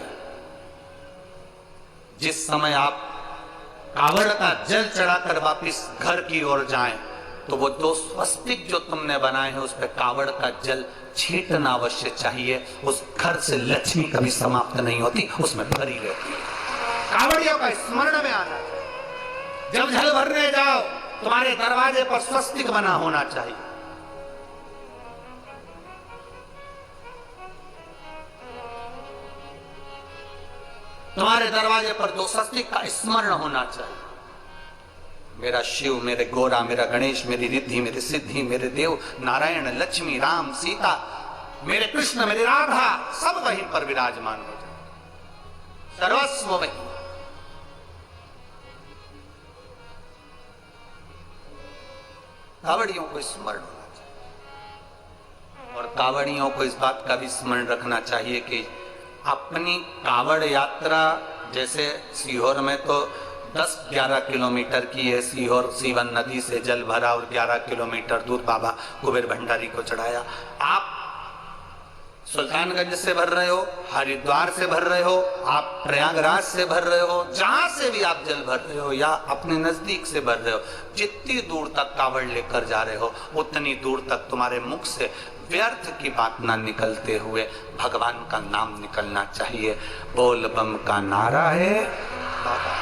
जिस समय आप कावड़ का जल चढ़ाकर वापिस घर की ओर जाएं, तो वो 2 स्वस्तिक जो तुमने बनाए हैं, उस पर कावड़ का जल छींटना अवश्य चाहिए। उस घर से लक्ष्मी कभी समाप्त नहीं होती, उसमें भरी रहती है। कावड़ियों का स्मरण में आना चाहिए। जब जल भरने जाओ, तुम्हारे दरवाजे पर स्वस्तिक बना होना चाहिए। तुम्हारे दरवाजे पर 2 स्वस्तिक का स्मरण होना चाहिए। मेरा शिव, मेरे गोरा, मेरा गणेश, मेरी रिद्धि, मेरी सिद्धि, मेरे देव, नारायण, लक्ष्मी, राम, सीता, मेरे कृष्ण, मेरी राधा, सब वहीं पर विराजमान हो जाए, सर्वस्व वहीं। कावड़ियों को स्मरण होना चाहिए। और कावड़ियों को इस बात का भी स्मरण रखना चाहिए कि अपनी कावड़ यात्रा, जैसे सीहोर में तो 10-11 किलोमीटर की है, सीहोर सीवन नदी से जल भरा और 11 किलोमीटर दूर बाबा कुबेर भंडारी को चढ़ाया। आप सुल्तानगंज से भर रहे हो, हरिद्वार से भर रहे हो, आप प्रयागराज से भर रहे हो, जहां से भी आप जल भर रहे हो या अपने नजदीक से भर रहे हो, जितनी दूर तक कावड़ लेकर जा रहे हो, उतनी दूर तक तुम्हारे मुख से व्यर्थ की बात ना निकलते हुए भगवान का नाम निकलना चाहिए। बोल बम का नारा है बाबा,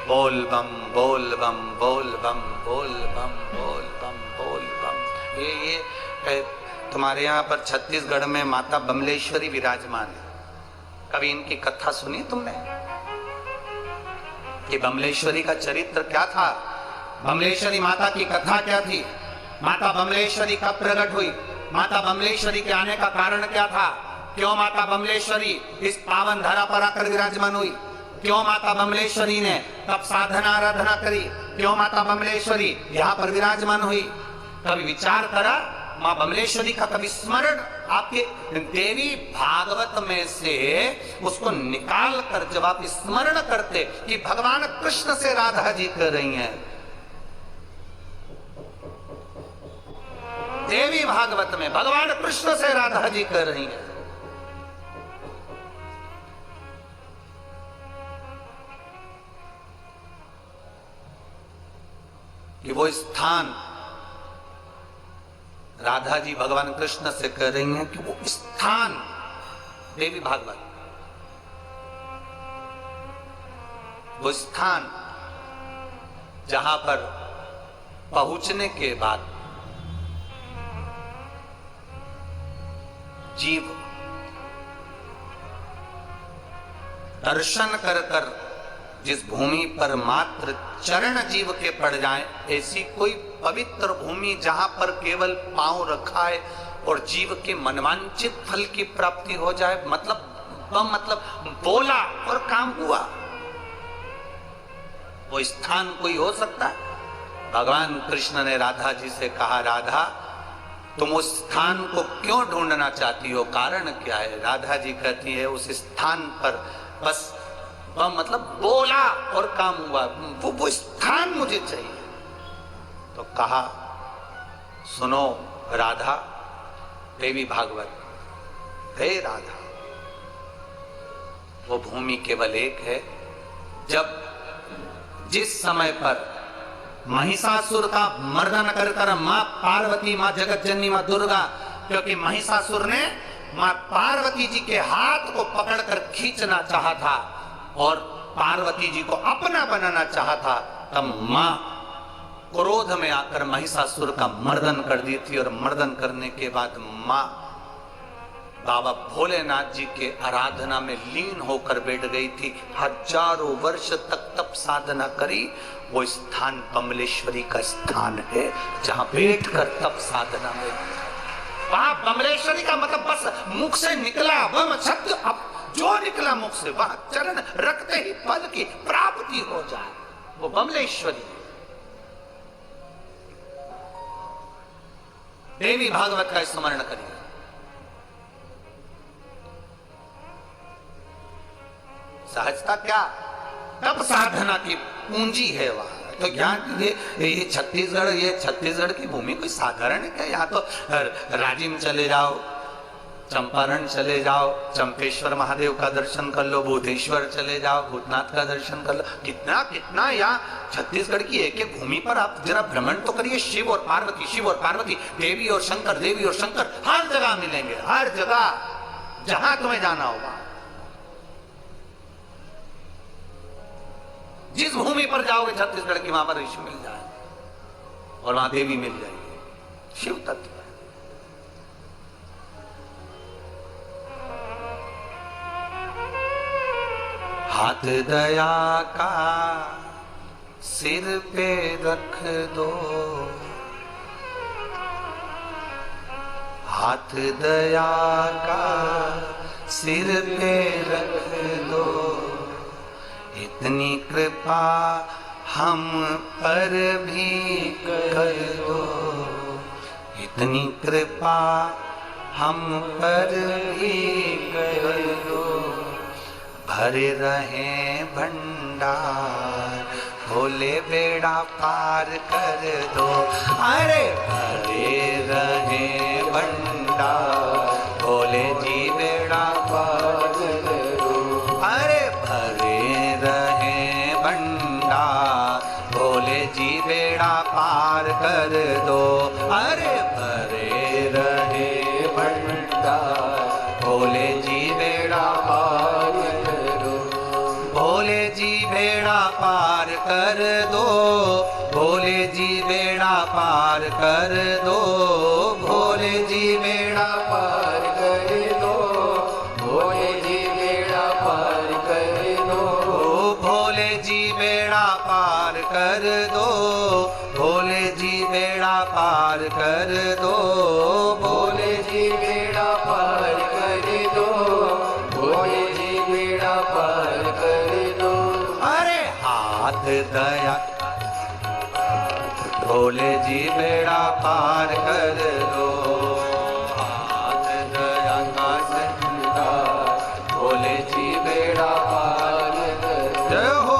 बोल बम, बोल बम, बोल बम, बोल बम, बोल बम, बोल बम। ये तुम्हारे यहाँ पर छत्तीसगढ़ में माता बमलेश्वरी विराजमान है। कभी इनकी कथा सुनी तुमने? कि बमलेश्वरी का चरित्र क्या था? बमलेश्वरी माता की कथा क्या थी? माता बमलेश्वरी कब प्रकट हुई? माता बमलेश्वरी के आने का कारण क्या था? क्यों माता बमलेश्वरी इस पावन धरा पर आकर विराजमान हुई? क्यों माता बमलेश्वरी ने तब साधना आराधना करी? क्यों माता बमलेश्वरी यहाँ पर विराजमान हुई? कभी विचार करा? मां बमलेश्वरी का कभी स्मरण आपके देवी भागवत में से उसको निकाल कर जब आप स्मरण करते कि भगवान कृष्ण से राधा जी कर रही हैं, देवी भागवत में भगवान कृष्ण से राधा जी कर रही हैं, कि वो स्थान राधा जी भगवान कृष्ण से कह रही हैं कि वो स्थान देवी भागवत, वो स्थान जहां पर पहुंचने के बाद जीव दर्शन कर कर जिस भूमि पर मात्र चरण जीव के पड़ जाए, ऐसी कोई पवित्र भूमि जहां पर केवल पांव रखाए और जीव के मनवांचित फल की प्राप्ति हो जाए, मतलब बोला और काम हुआ। वो स्थान कोई हो सकता है? भगवान कृष्ण ने राधा जी से कहा, राधा तुम उस स्थान को क्यों ढूंढना चाहती हो, कारण क्या है? राधा जी कहती है उस स्थान पर बस मतलब बोला और काम हुआ, वो स्थान मुझे चाहिए। तो कहा, सुनो राधा, देवी भागवत, हे राधा, वो भूमि केवल एक है। जब जिस समय पर महिषासुर का मर्दन कर कर मां पार्वती, मां जगत जननी, मां दुर्गा, क्योंकि महिषासुर ने मां पार्वती जी के हाथ को पकड़कर खींचना चाहा था और पार्वती जी को अपना बनाना चाहा था, तब मां क्रोध में आकर महिषासुर का मर्दन कर दी थी। और मर्दन करने के बाद मां बाबा भोलेनाथ जी के आराधना में लीन होकर बैठ गई थी। हजारों वर्ष तक तप साधना करी। वो स्थान बमलेश्वरी का स्थान है, जहां बैठकर तप साधना में, वहां बमलेश्वरी का मतलब बस मुख से निकला बम शब्द, अब जो निकला मुख से वहां चरण रखते ही पद की प्राप्ति हो जाए, वो बमलेश्वरी। देवी भागवत का स्मरण करिए। सहजता क्या, तप साधना की पूंजी है वहां। तो यहाँ ये छत्तीसगढ़ की भूमि कोई साधारण है क्या? यहाँ तो राजिम चले जाओ, चंपारण चले जाओ, चंपेश्वर महादेव का दर्शन कर लो, भूतेश्वर चले जाओ, भूतनाथ का दर्शन कर लो। कितना कितना यहाँ छत्तीसगढ़ की एक एक भूमि पर आप जरा भ्रमण तो करिए। शिव और पार्वती, शिव और पार्वती, देवी और शंकर, देवी और शंकर हर जगह मिलेंगे, हर जगह जहां तुम्हें जाना होगा। जिस भूमि पर जाओगे छत्तीसगढ़ की, वहां पर ऋषि मिल जाए और वहां देवी मिल जाएगी। शिव तत्व है। हाथ दया का सिर पे रख दो, हाथ दया का सिर पे रख दो, इतनी कृपा हम पर भी कर दो, इतनी कृपा हम पर भी कर दो, भरे रहे भंडार, भोले बेड़ा पार कर दो। अरे भरे रहे भंडार, भोले जी बेड़ा पार कर दो। अरे भरे रहे भंडार, भोले जी बेड़ा पार कर दो। अरे भरे रहे भंडार, भोले जी बेड़ा पार कर दो, भोले जी बेड़ा पार कर दो, भोले जी बेड़ा पार कर दो, भोले जी बेड़ा पार कर दो, भोले जी बेड़ा पार कर दो, भोले जी बेड़ा पार कर दो, भोले जी बेड़ा पार कर दो, भोले जी बेड़ा पार कर दो, भोले जी बेड़ा पार कर दो। अरे हाथ दया, भोले जी बेड़ा पार कर दो, हाथ दया का संगा, भोले जी बेड़ा पार कर दो।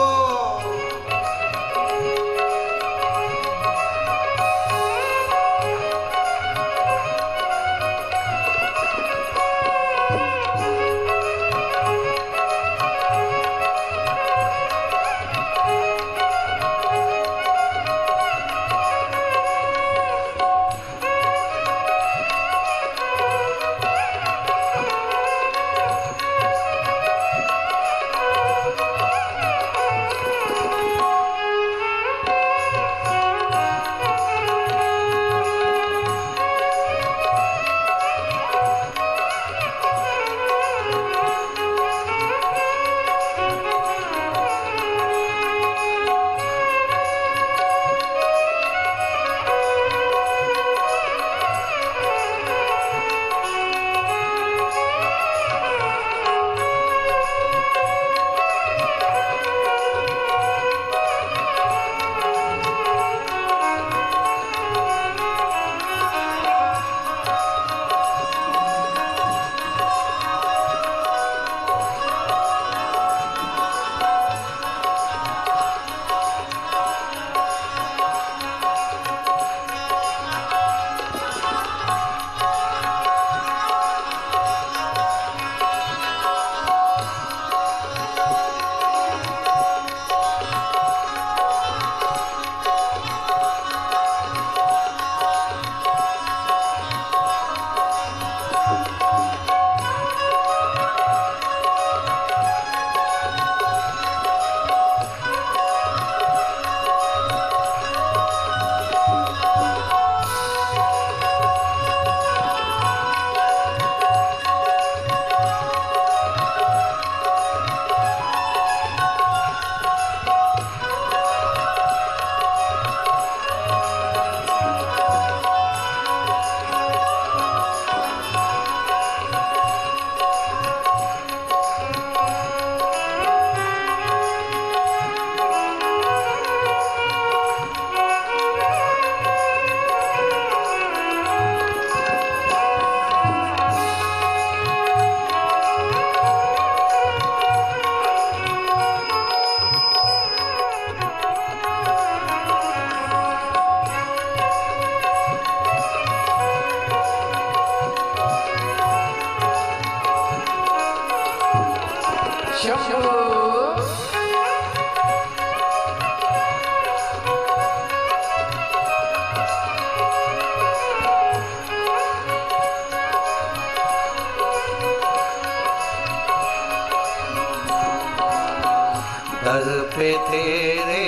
पे तेरे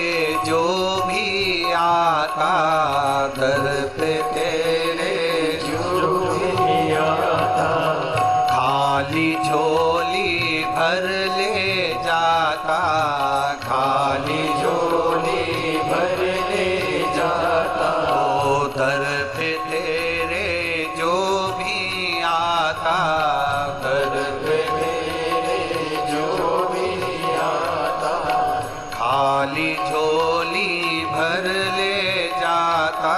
जो भी आता, दर पे तेरे जो भी आता, खाली झोली भर ले जाता, खाली झोली भर ले जाता। ओ दर पे तेरे जो भी आता, दर पे तेरे जो भी आता, खाली झोली भर ले जाता,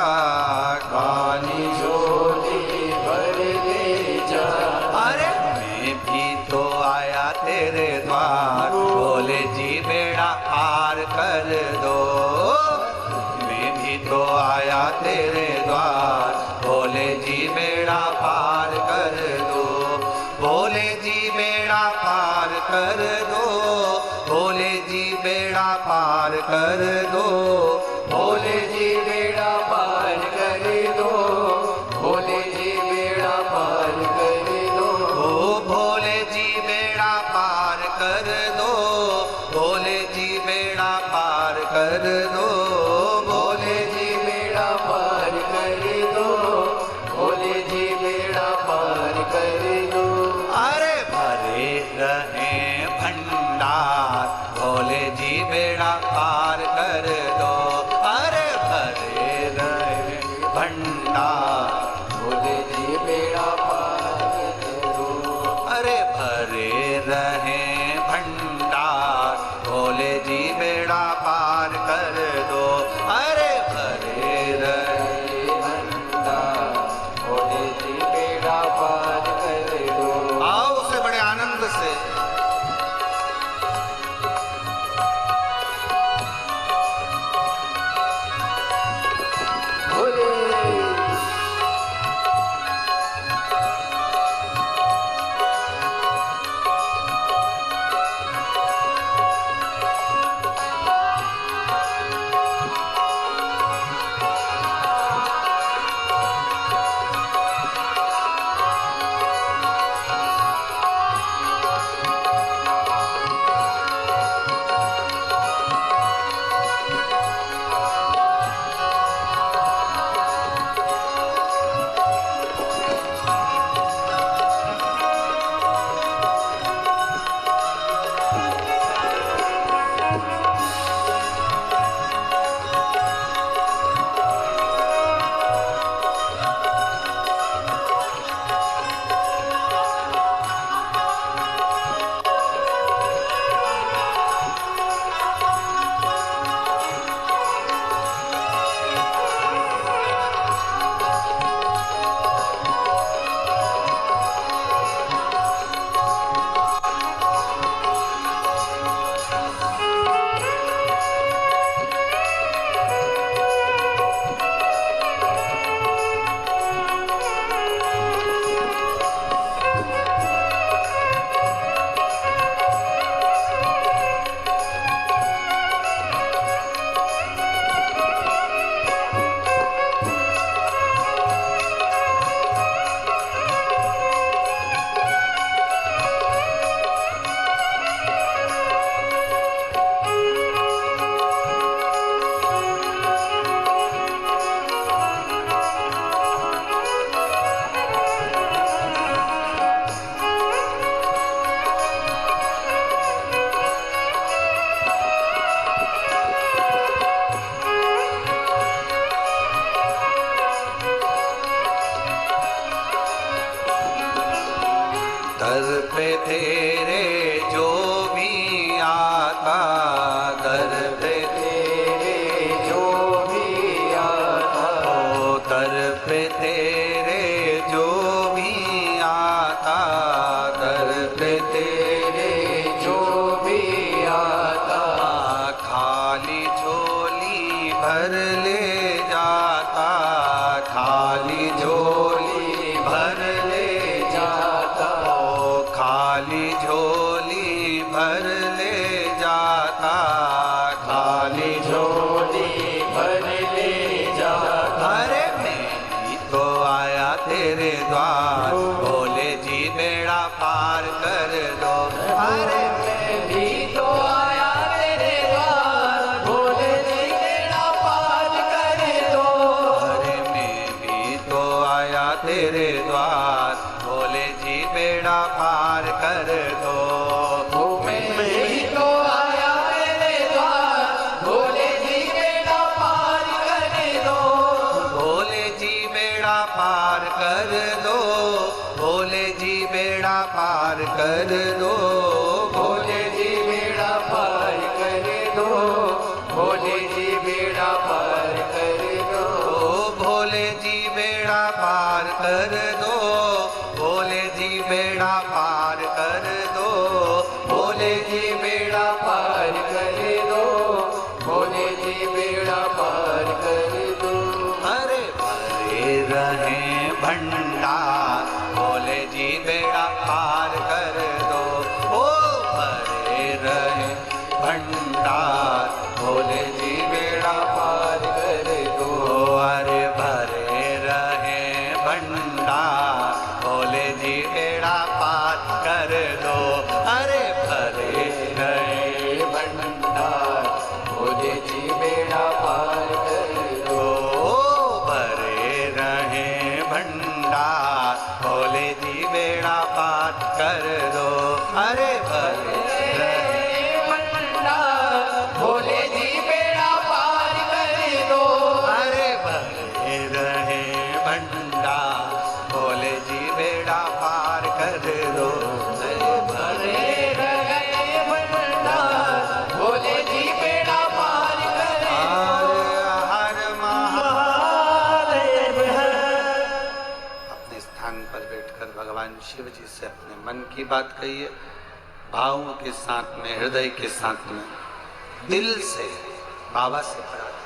खाली झोली भर ले जाता। अरे मैं भी तो आया तेरे द्वार, बोले जी बेड़ा पार कर दो। मैं भी तो आया तेरे द्वार, बोले जी बेड़ा पार कर दो, बोले जी बेड़ा पार कर दो, बोले जी बेड़ा पार कर दो, बोले जी बेड़ा पार कर दो, बोले जी बेड़ा पार कर दो। ओ भोले जी बेड़ा पार कर दो, भोले जी बेड़ा पार कर दो, भोले जी बेड़ा पार कर दो, भोले जी बेड़ा पार कर दो। अरे भरे रहे भंडार, भोले जी बेड़ा पार कर दो। अरे भरे रहे भंडार, भोले जी बेड़ा पार कर दो। अरे भरे रहे भंडार, भोले जी बेड़ा पार कर दो। अरे भरे रहे भंडार, भोले जी बेड़ा पार कर दो। आओ उसे बड़े आनंद से दर पे तेरे जो भी आता, दर पे तेरे जो भी आता, ओ दर पे तेरे जो भी आता, दर पे तेरे जो भी आता, खाली झोली भर ले जाता, खाली झोली भर ले जाता, खाली झोली भर ले जाता, खाली झोली भर ले जाता। अरे मैं भी तो आया तेरे द्वार, भोले जी बेड़ा पार कर दो। अरे मैं भी तो आया तेरे द्वार, आया तेरे द्वार, भोले जी बेड़ा पार कर दो। मैं ही तो आया तेरे द्वार, भोले जी बेड़ा पार कर दो। भोले जी बेड़ा पार कर दो, भोले जी बेड़ा पार कर दो। भोले जी बेड़ा पार कर दो, भोले जी बेड़ा पार कर दो। भोले जी बेड़ा पार कर दो, भोले जी बेड़ा पार कर दो। भोले जी बेड़ा पार कर दो, भोले जी बेड़ा पार कर दो। अरे भरे रहे भंडार, भोले जी बेड़ा पार कर दो। ओ भरे रहे भंडार, भोले जी बेड़ा पार कर दो। अरे भरे रहे भंडार, भोले जी बेड़ा पार कर दो। अरे भरे रहे भंडार, भोले जी बेड़ा पार कर दो। भरे रहे भंडार, भोले जी बेड़ा पार कर दो। अरे भरे रहे भंडार, भोले जी बेड़ा पार कर दो। अरे भरे रहे भंडार, भोले जी बेड़ा पार कर दो। भरे रहे भंडार, भोले जी बेड़ा पार कर दो। हर महादेव है। अपने स्थान पर बैठकर भगवान शिव जी से अपने मन की बात कहिए, भावों के साथ में, हृदय के साथ में, दिल से बाबा से प्रार्थना।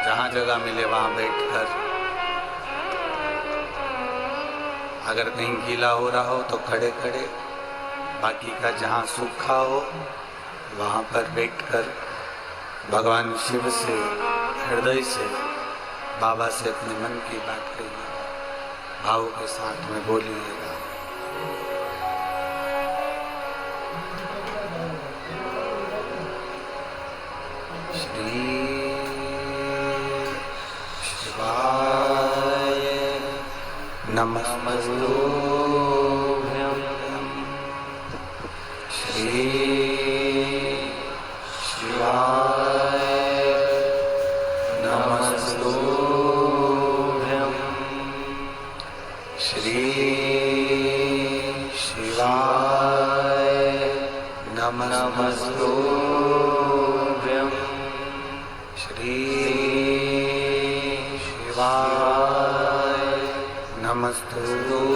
जहां जगह मिले वहां बैठकर, अगर कहीं गीला हो रहा हो तो खड़े खड़े, बाकी का जहां सूखा हो वहां पर बैठकर भगवान शिव से हृदय से बाबा से अपने मन की बात करिए, भाव के साथ में बोलिएगा। श्री शिवाय नमस्तुभ्यं। श्री शिवाय नमस्तुभ्यं। श्री शिवाय नमस्तुभ्यं। श्री शिवाय नमस्तुभ्यं।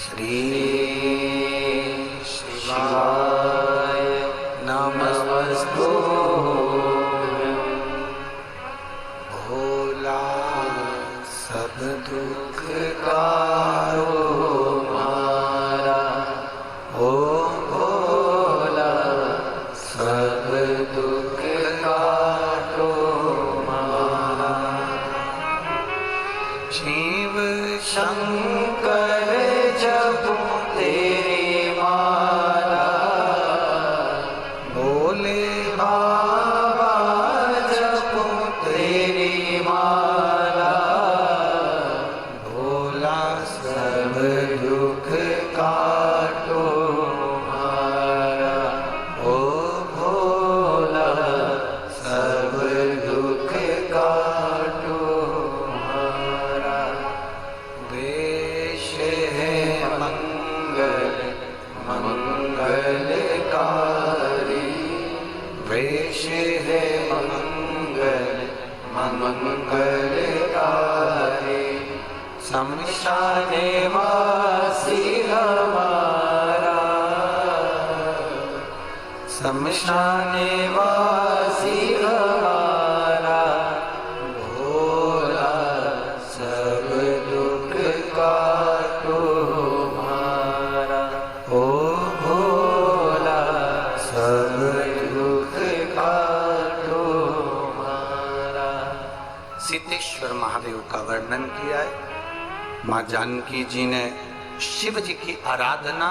श्री शिवाय नमस्तुभ्यं। भोला सब दुख कारो मारा, ओ भोला सब दुख काटो मारा। शिव शंकर जपो तेरी माला, भोले बाबा जपो तेरी माला। भोला सब दुख काटो मारा, ओ भोला सब दुख काटो मारा। वेश है मंगल मंगलकारी, वेश है मंगल मंगलकारी। शमशाने वासी हमारा, शमशाने वासी हमारा। भोला सब दुख काटो मारा, ओ भोला सब दुख काटो मारा। सिद्धेश्वर महादेव का वर्णन किया है। माँ जानकी जी ने शिव जी की आराधना,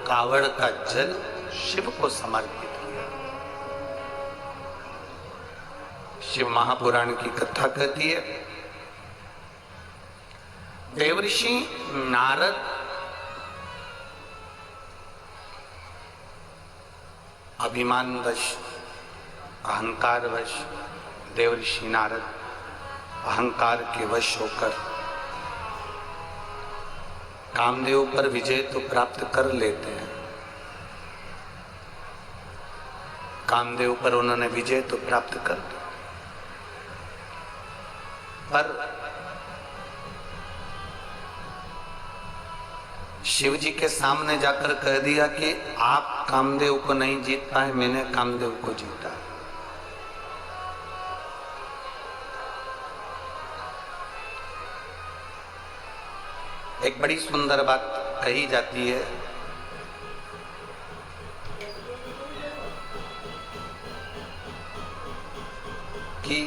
कावड़ का जल शिव को समर्पित किया। शिव महापुराण की कथा कहती है, देवऋषि नारद अभिमानवश, अहंकारवश, देवऋषि नारद अहंकार के वश होकर कामदेव पर विजय तो प्राप्त कर लेते हैं। कामदेव पर उन्होंने विजय तो प्राप्त कर ली, पर शिव जी के सामने जाकर कह दिया कि आप कामदेव को नहीं जीत पाए, मैंने कामदेव को जीता। एक बड़ी सुंदर बात कही जाती है कि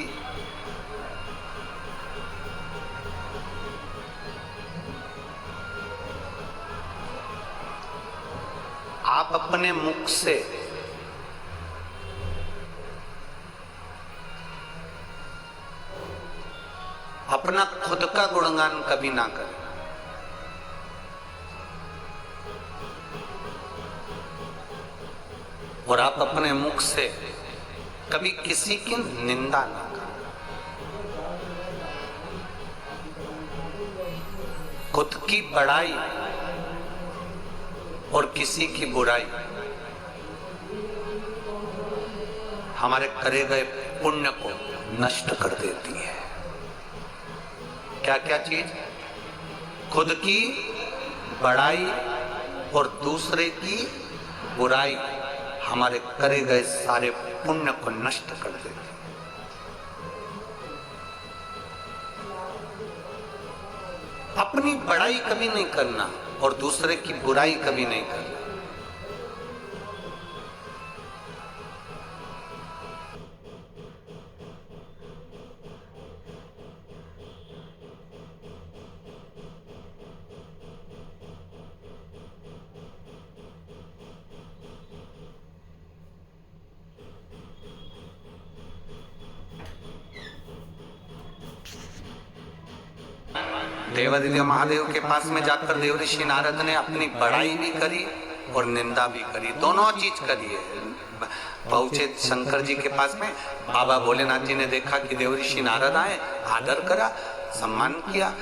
आप अपने मुख से अपना खुद का गुणगान कभी ना करें, और आप अपने मुख से कभी किसी की निंदा ना करें। खुद की बड़ाई और किसी की बुराई हमारे करे गए पुण्य को नष्ट कर देती है। क्या क्या चीज? खुद की बड़ाई और दूसरे की बुराई हमारे करे गए सारे पुण्य को नष्ट कर देती है। अपनी बड़ाई कभी नहीं करना और दूसरे की बुराई कभी नहीं करना। देवादिदेव महादेव के पास में जाकर देवऋषि नारद ने अपनी बड़ाई भी करी और निंदा भी करी, दोनों चीज करी है। पहुंचे शंकर जी के पास में, बाबा भोलेनाथ जी ने देखा कि देवऋषि नारद आए, आदर करा, सम्मान किया,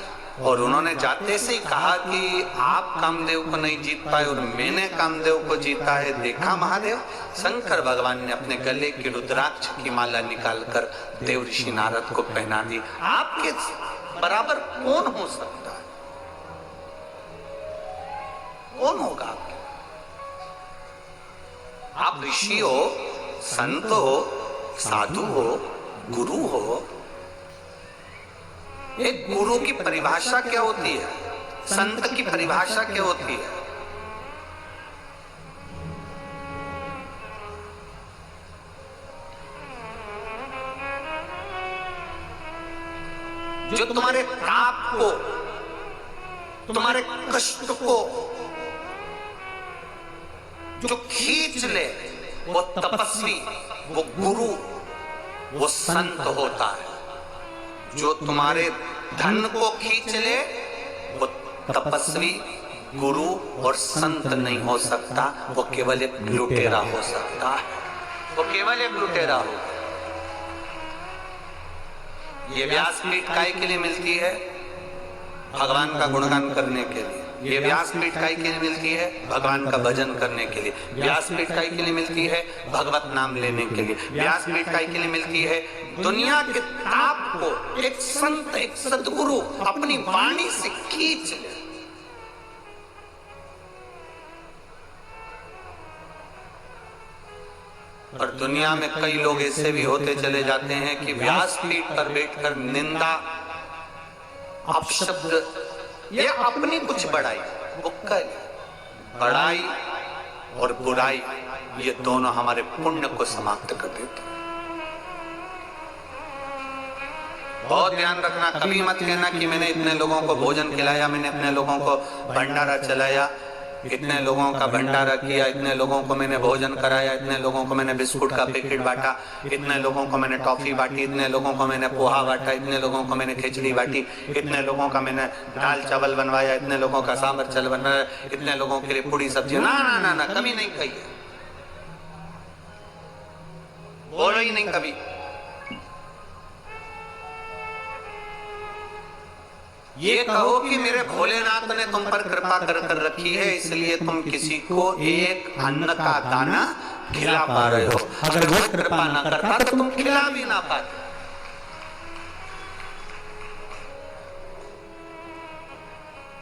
और उन्होंने जाते से ही कहा कि आप कामदेव को नहीं जीत पाए और मैंने कामदेव को जीता है। देखा महादेव? शंकर भगवान ने अपने गले की रुद्राक्ष की माला निकालकर देवऋषि नारद को पहना दी। आपके बराबर कौन हो सकता है? कौन होगा आपके? आप ऋषि हो, संत हो, साधु हो, गुरु हो। एक गुरु की परिभाषा क्या होती है? संत की परिभाषा क्या होती है? जो तुम्हारे ताप को, तुम्हारे कष्ट को जो खींच ले, वो तपस्वी, वो गुरु, वो संत होता है। जो तुम्हारे धन को खींच ले, वो तपस्वी, गुरु और संत नहीं हो सकता, वो केवल एक लुटेरा हो सकता है। वो केवल एक लुटेरा हो। ये व्यासपीठ काय के लिए मिलती है? भगवान का गुणगान करने के लिए। ये व्यासपीठ काय के लिए मिलती है? भगवान का भजन करने के लिए। व्यासपीठ काय के लिए मिलती है? भगवत नाम लेने के लिए। व्यासपीठ काय के लिए मिलती है? दुनिया के ताप को एक संत, एक सद्गुरु अपनी वाणी से खींच ले। और दुनिया में कई लोग ऐसे भी होते चले जाते हैं कि व्यासपीठ पर बैठकर निंदा, अपशब्द या अपनी कुछ बड़ाई, वो कर बड़ाई और बुराई, ये दोनों हमारे पुण्य को समाप्त कर देते हैं। बहुत ध्यान रखना, कभी मत कहना कि मैंने इतने लोगों को भोजन खिलाया, मैंने इतने लोगों को भंडारा चलाया। इतने लोगों का भंडारा किया, इतने लोगों को मैंने भोजन कराया, इतने लोगों को मैंने बिस्कुट का पैकेट बांटा, इतने लोगों को मैंने टॉफी बांटी, इतने लोगों को मैंने पोहा बांटा, इतने लोगों को मैंने खिचड़ी बांटी, इतने लोगों का मैंने दाल चावल बनवाया, इतने लोगों का सांभर चावल बनवाया, इतने लोगों के लिए पूरी सब्जी। ना ना ना ना, कभी नहीं कही है, बोलो ही नहीं कभी। ये कहो कि मेरे भोलेनाथ ने तुम पर कृपा कर कर रखी है, इसलिए तुम किसी को एक अन्न का दाना खिला पा रहे हो। अगर वो कृपा ना करता तो तुम खिला भी ना पाते।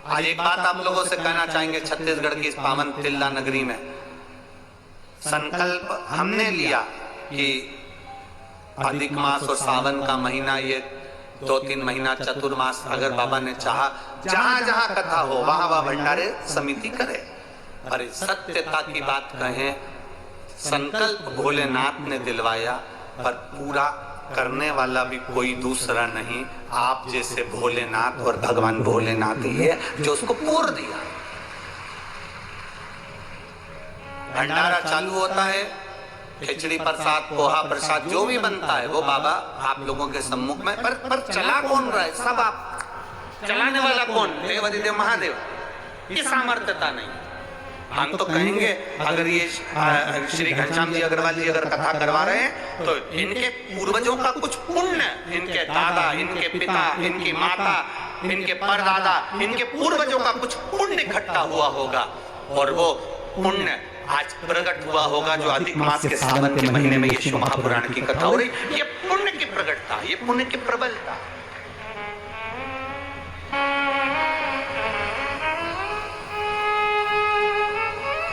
आज एक बात आप लोगों से कहना चाहेंगे, छत्तीसगढ़ की इस पावन तिल्ला नगरी में संकल्प हमने लिया कि अधिक मास और सावन का महीना, ये 2-3 महीना चतुर्मास, अगर बाबा ने चाहा जहां जहां कथा हो वहां वहां भंडारे समिति करे। अरे सत्यता की बात कहें, संकल्प भोलेनाथ ने दिलवाया, पर पूरा करने वाला भी कोई दूसरा नहीं, आप जैसे भोलेनाथ और भगवान भोलेनाथ ही है जो उसको पूर्ण दिया। भंडारा चालू होता है, खिचड़ी प्रसाद, पोहा प्रसाद जो भी बनता है वो बाबा आप लोगों के सम्मुख में, पर चला कौन रहा है? सब आप, चलाने वाला कौन? देव अधिदेव महादेव। ये सामर्थ्यता नहीं। हम तो कहेंगे अगर ये श्री घनश्याम जी अग्रवाल जी अगर कथा करवा रहे हैं तो इनके पूर्वजों का कुछ पुण्य, इनके दादा, इनके पिता, इनकी माता, इनके परदादा, इनके पूर्वजों का कुछ पुण्य इकट्ठा हुआ होगा, और वो पुण्य आज प्रकट हुआ होगा जो अधिक मास के सावन के महीने में ये शिव महापुराण की कथा हो रही। ये पुण्य की प्रकटता, ये पुण्य की प्रबलता।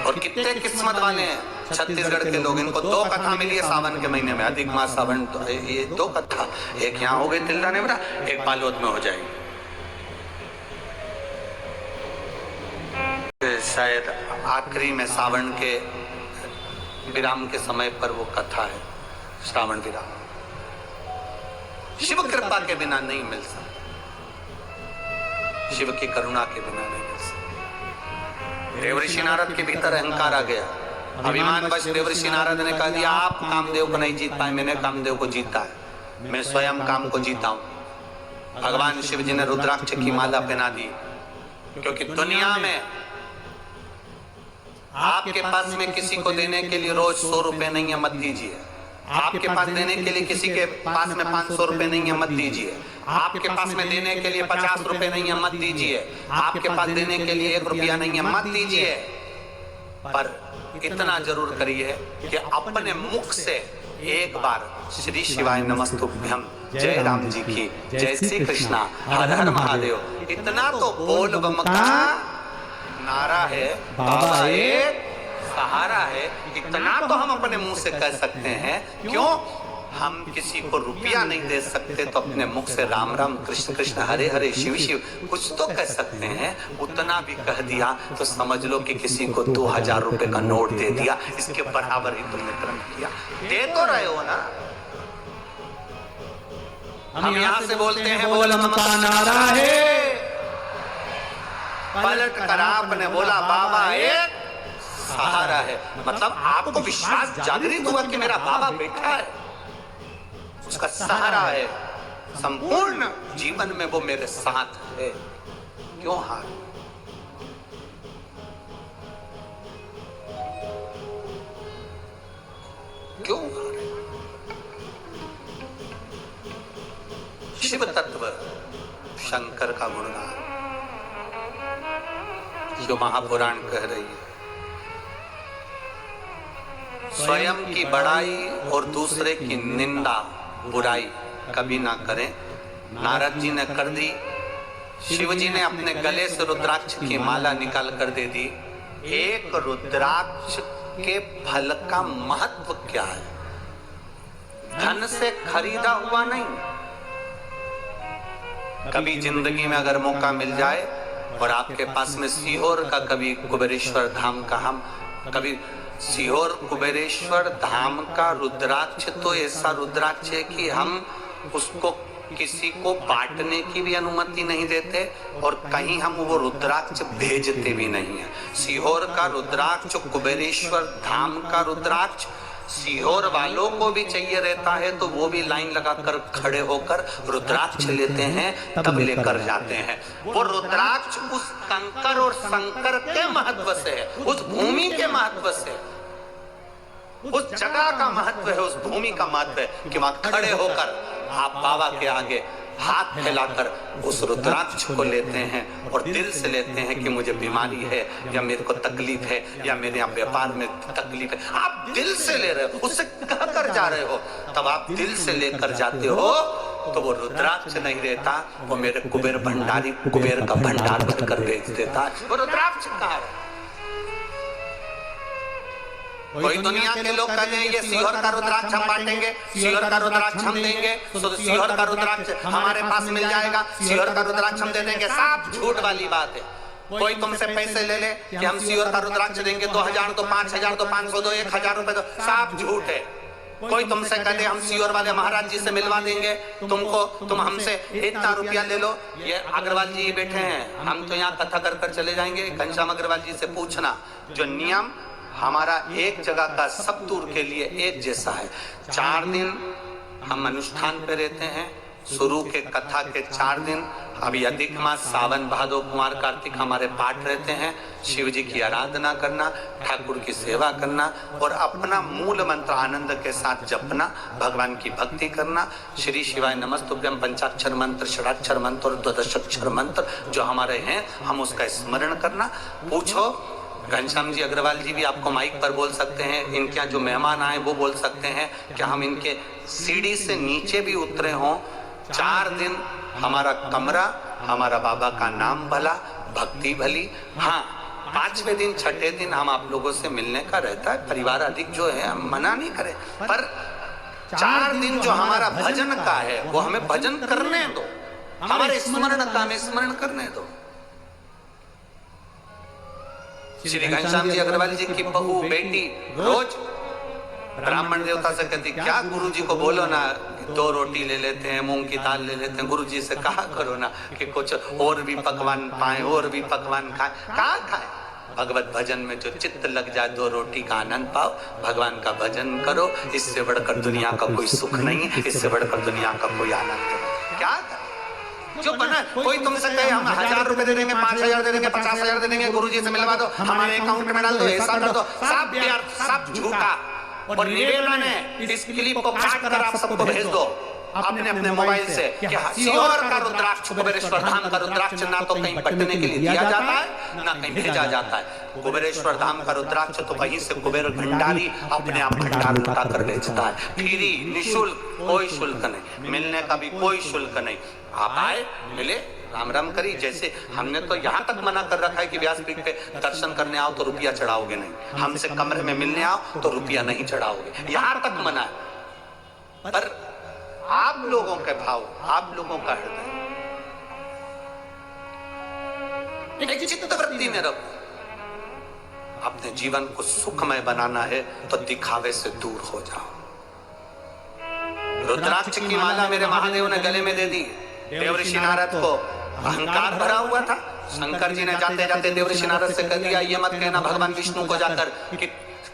और कितने किस्मत वाले हैं छत्तीसगढ़ के लोग, इनको 2 कथा मिली है सावन के महीने में, अधिक मास सावन, तो ये 2 कथा, एक यहाँ हो गई तिल्ला नेवरा, एक बालोद में हो जाएगी। शायद आखिरी में सावन के विराम के समय पर वो कथा है, श्रावण विराम। शिव कृपा के बिना नहीं मिल सकता, शिव की करुणा के बिना नहीं मिल सकता। देवऋषि नारद के भीतर अहंकार आ गया, अभिमानवश देवऋषि नारद ने कह दिया आप कामदेव को नहीं जीत पाए, मैंने कामदेव को जीता है, मैं स्वयं काम को जीता हूं। भगवान शिव जी ने रुद्राक्ष की माला पहना दी, क्योंकि दुनिया में आपके पास में किसी को देने के लिए रोज 100 रुपए नहीं है, मत दीजिए। आपके पास देने के लिए किसी के पास में 500 रुपए नहीं है, मत दीजिए। आपके पास में देने के लिए 50 रुपए नहीं है, मत दीजिए। आपके पास देने के लिए 1 रुपया नहीं है, मत दीजिए। पर इतना जरूर करिए कि अपने मुख से एक बार श्री शिवाय नमस्तुभ्यम, जय राम जी की, जय श्री कृष्णा, हर हर महादेव, इतना तो बोल बम का नारा है, बाबा एक सहारा है, इतना तो हम अपने मुंह से कह सकते हैं। क्यों? हम किसी को रुपया नहीं दे सकते तो अपने मुख से राम राम कृष्ण कृष्ण हरे हरे शिव शिव कुछ तो कह सकते हैं। उतना भी कह दिया तो समझ लो कि किसी को 2000 रुपए का नोट दे दिया, इसके बराबर ही तुमने कर्म किया। दे तो रहे हो ना। हम यहाँ से बोलते हैं बोल बम का नारा है, पलट कर आपने बोला बाबा एक सहारा है। मतलब आपको विश्वास जागृत हुआ कि मेरा बाबा बैठा है, उसका सहारा है, संपूर्ण जीवन में वो मेरे साथ है। क्यों हार? क्यों हार? शिव तत्व शंकर का गुणगान जो महापुराण कह रही है, स्वयं की बड़ाई और दूसरे की निंदा बुराई कभी ना करें। नारद जी ने कर दी, शिव जी ने अपने गले से रुद्राक्ष की माला निकाल कर दे दी। एक रुद्राक्ष के फल का महत्व क्या है? धन से खरीदा हुआ नहीं। कभी जिंदगी में अगर मौका मिल जाए और आपके पास में सीहोर का कभी कुबेरेश्वर धाम का, हम कभी सीहोर कुबेरेश्वर धाम का रुद्राक्ष तो ऐसा रुद्राक्ष है कि हम उसको किसी को बांटने की भी अनुमति नहीं देते और कहीं हम वो रुद्राक्ष भेजते भी नहीं है। सीहोर का रुद्राक्ष, कुबेरेश्वर धाम का रुद्राक्ष सीहोर वालों को भी चाहिए रहता है तो वो भी लाइन लगाकर खड़े होकर रुद्राक्ष लेते हैं, तब लेकर जाते हैं। वो रुद्राक्ष उस कंकर और शंकर के महत्व से है, उस भूमि के महत्व से, उस जगह का महत्व है, उस भूमि का महत्व है कि वहां खड़े होकर आप बाबा के आगे हाथ फैलाकर उस रुद्राक्ष को लेते हैं और दिल से लेते हैं कि मुझे बीमारी है या मेरे को तकलीफ है या मेरे यहाँ व्यापार में तकलीफ है। आप दिल से ले रहे हो, उससे कह कर जा रहे हो, तब आप दिल से लेकर जाते हो तो वो रुद्राक्ष नहीं रहता, वो मेरे कुबेर भंडारी कुबेर का भंडार भरकर बेच देता है। वो रुद्राक्ष कहाँ है? कोई दुनिया के लोग कहते हैं ये सीहोर का रुद्राक्ष हम बांटेंगे, सीहोर का रुद्राक्ष हम देंगे, तो सीहोर का रुद्राक्ष हमारे पास मिल जाएगा, सीहोर का रुद्राक्ष हम दे देंगे। सब झूठ वाली बात है। कोई तुमसे पैसे ले ले कि हम सीहोर का रुद्राक्ष देंगे, 2000 तो 5000 तो 500 दो 1000 रुपए दो, सब झूठ है। कोई तुमसे कहते हम सीहोर वाले महाराज जी से मिलवा देंगे तुमको, तुम हमसे इतना रुपया ले लो। ये अग्रवाल जी बैठे हैं, हम तो यहाँ कथा कर कर चले जाएंगे। घनश्याम अग्रवाल जी से पूछना, जो नियम हमारा एक जगह का सब दूर के लिए एक जैसा है। 4 दिन हम अनुष्ठान पे रहते हैं, शुरू के कथा के 4 दिन, अभी अधिक मास सावन भादो कुमार कार्तिक हमारे पाठ रहते हैं। शिव जी की आराधना करना, ठाकुर की सेवा करना और अपना मूल मंत्र आनंद के साथ जपना, भगवान की भक्ति करना। श्री शिवाय नमस्तुभ्यम पंचाक्षर मंत्र, षडाक्षर मंत्र और द्वादशाक्षर मंत्र जो हमारे हैं, हम उसका स्मरण करना। पूछो, घनश्याम जी अग्रवाल जी भी आपको माइक पर बोल सकते हैं, इनके यहाँ जो मेहमान आए वो बोल सकते हैं कि हम इनके सीढ़ी से नीचे भी उतरे हों। 4 दिन हमारा कमरा, हमारा बाबा का नाम भला, भक्ति भली। हाँ, 5वें दिन 6ठे दिन हम आप लोगों से मिलने का रहता है। परिवार अधिक जो है हम मना नहीं करें, पर 4 दिन जो हमारा भजन का है वो हमें भजन करने दो, हमारे स्मरण का हमें स्मरण करने दो। श्री घनश्याम जी अग्रवाल जी की बहू बेटी रोज ब्राह्मण देवता से कहती, क्या गुरुजी को बोलो ना 2 रोटी ले लेते हैं, मूंग की दाल ले लेते हैं। गुरुजी से कहा करो ना कि कुछ और भी पकवान पाए, और भी पकवान खाए। कहा खाए? भगवत भजन में जो चित्त लग जाए, 2 रोटी का आनंद पाओ, भगवान का भजन करो। इससे बढ़कर दुनिया का कोई सुख नहीं, इससे बढ़कर दुनिया का कोई आनंद नहीं। क्या जो बना, कोई तुमसे कहे हम 1000 रुपए दे देंगे, 5000 दे देंगे, 50000 दे देंगे, गुरुजी से मिलवा दो, हमारे अकाउंट में डाल दो, ऐसा कर दो, सब प्यार, सब झूठा। और निवेदन है, इस क्लिप को काट कर आप सबको भेज दो अपने अपने मोबाइल से कि सीहोर का रुद्राक्ष, कुबेरेश्वर धाम का रुद्राक्ष ना तो कहीं बटने के लिए दिया जाता है, ना कहीं भेजा जाता है। कुबेरेश्वर धाम का रुद्राक्ष तो वहीं से कुबेर भंडारी अपने आप भंडार उठा कर बेचता है। फ्री, निःशुल्क, कोई शुल्क नहीं, मिलने का भी कोई शुल्क नहीं। आप आए, मिले, राम राम करी। जैसे हमने तो यहाँ तक मना कर रखा है कि व्यासपीठ पे दर्शन करने आओ तो रुपया चढ़ाओगे नहीं, हमसे कमरे में मिलने आओ तो रुपया नहीं चढ़ाओगे, यहाँ तक मना है। पर आप लोगों के भाव, आप लोगों का हृदय एक चित्त वृत्ति में रखो। अपने जीवन को सुखमय बनाना है तो दिखावे से दूर हो जाओ। रुद्राक्ष की माला मेरे महादेव ने गले में दे दी। देवऋषि नारद को अहंकार भरा हुआ था, शंकर जी ने जाते जाते देवऋषि नारद से कह दिया, ये मत कहना भगवान विष्णु को जाकर कि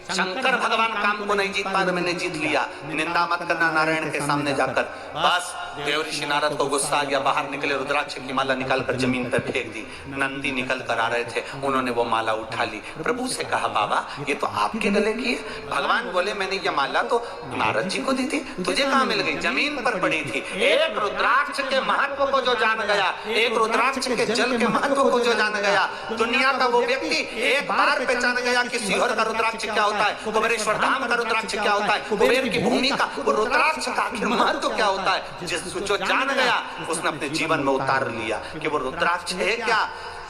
शंकर भगवान काम को नहीं जीत पा रहे, मैंने जीत लिया। निंदा मत करना नारायण के सामने जाकर। बस देवऋषि नारद को गुस्सा आ गया, बाहर निकले, रुद्राक्ष की माला निकालकर जमीन पर फेंक दी। नंदी निकल कर आ रहे थे, उन्होंने वो माला उठा ली। प्रभु से कहा, बाबा ये तो आपके गले की है। भगवान बोले, मैंने ये माला तो नारद जी को दी थी, तुझे कहाँ मिल गई? जमीन पर पड़ी थी। एक रुद्राक्ष के महत्व को जो जान गया, एक रुद्राक्ष के जल के महत्व को जो जान गया, दुनिया का वो व्यक्ति एक बार पहचान गया कि सीहोर का रुद्राक्ष क्या होता है, कुबेरेश्वर धाम का रुद्राक्ष क्या होता है, कुबेर की भूमि का रुद्राक्ष का आखिर महत्व क्या होता है। जो जान गया उसने अपने जीवन में उतार लिया कि वो रुद्राक्ष है क्या।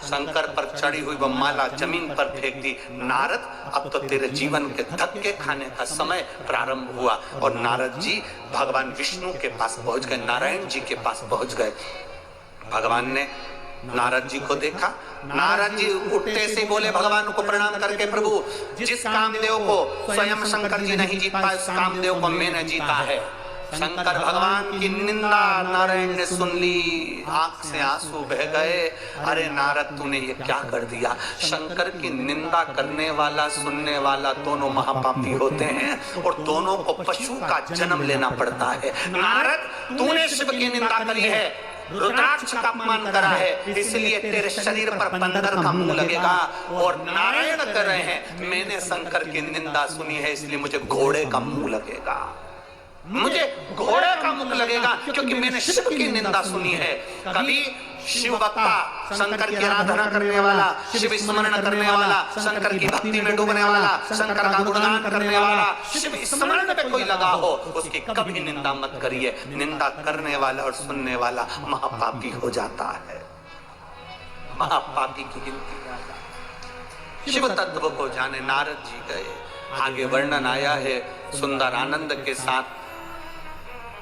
शंकर पर चढ़ी हुई वो माला जमीन पर फेंक दी। नारद, अब तो तेरे जीवन के धक्के खाने का समय प्रारंभ हुआ। और नारद जी भगवान विष्णु के पास पहुंच गए, नारायण जी के पास पहुंच गए। भगवान ने नारद जी को देखा। नारद जी उठते से बोले भगवान को प्रणाम करके, प्रभु जिस कामदेव को स्वयं शंकर जी नहीं जीत पाए, उस कामदेव को मैंने जीता है। शंकर भगवान की निंदा नारायण ने सुन ली, आंख से आंसू बह गए। अरे नारद तूने ये क्या कर दिया। शंकर की निंदा करने वाला सुनने वाला दोनों महापापी होते हैं और दोनों को पशु का जन्म लेना पड़ता है। नारद तूने शिव की निंदा करी है, रुद्राक्ष का अपमान करा है, इसलिए तेरे शरीर पर बंदर का मुंह लगेगा। और नारायण कह रहे हैं मैंने शंकर की निंदा सुनी है इसलिए मुझे घोड़े का मुंह लगेगा, मुझे घोड़े का मुख लगेगा क्योंकि मैंने शिव की निंदा सुनी है। कभी शिव भक्ता, शंकर की आराधना करने वाला, शिव स्मरण करने वाला, शंकर की भक्ति में डूबने वाला, शंकर का गुणगान करने वाला, शिव स्मरण पे कोई लगा हो उसकी कभी निंदा मत करिए। निंदा करने वाला और सुनने वाला महापापी हो जाता है, महापापी की गिनती ज्यादा। शिव तत्व को जाने नारद जी गए। आगे वर्णन आया है सुंदर आनंद के साथ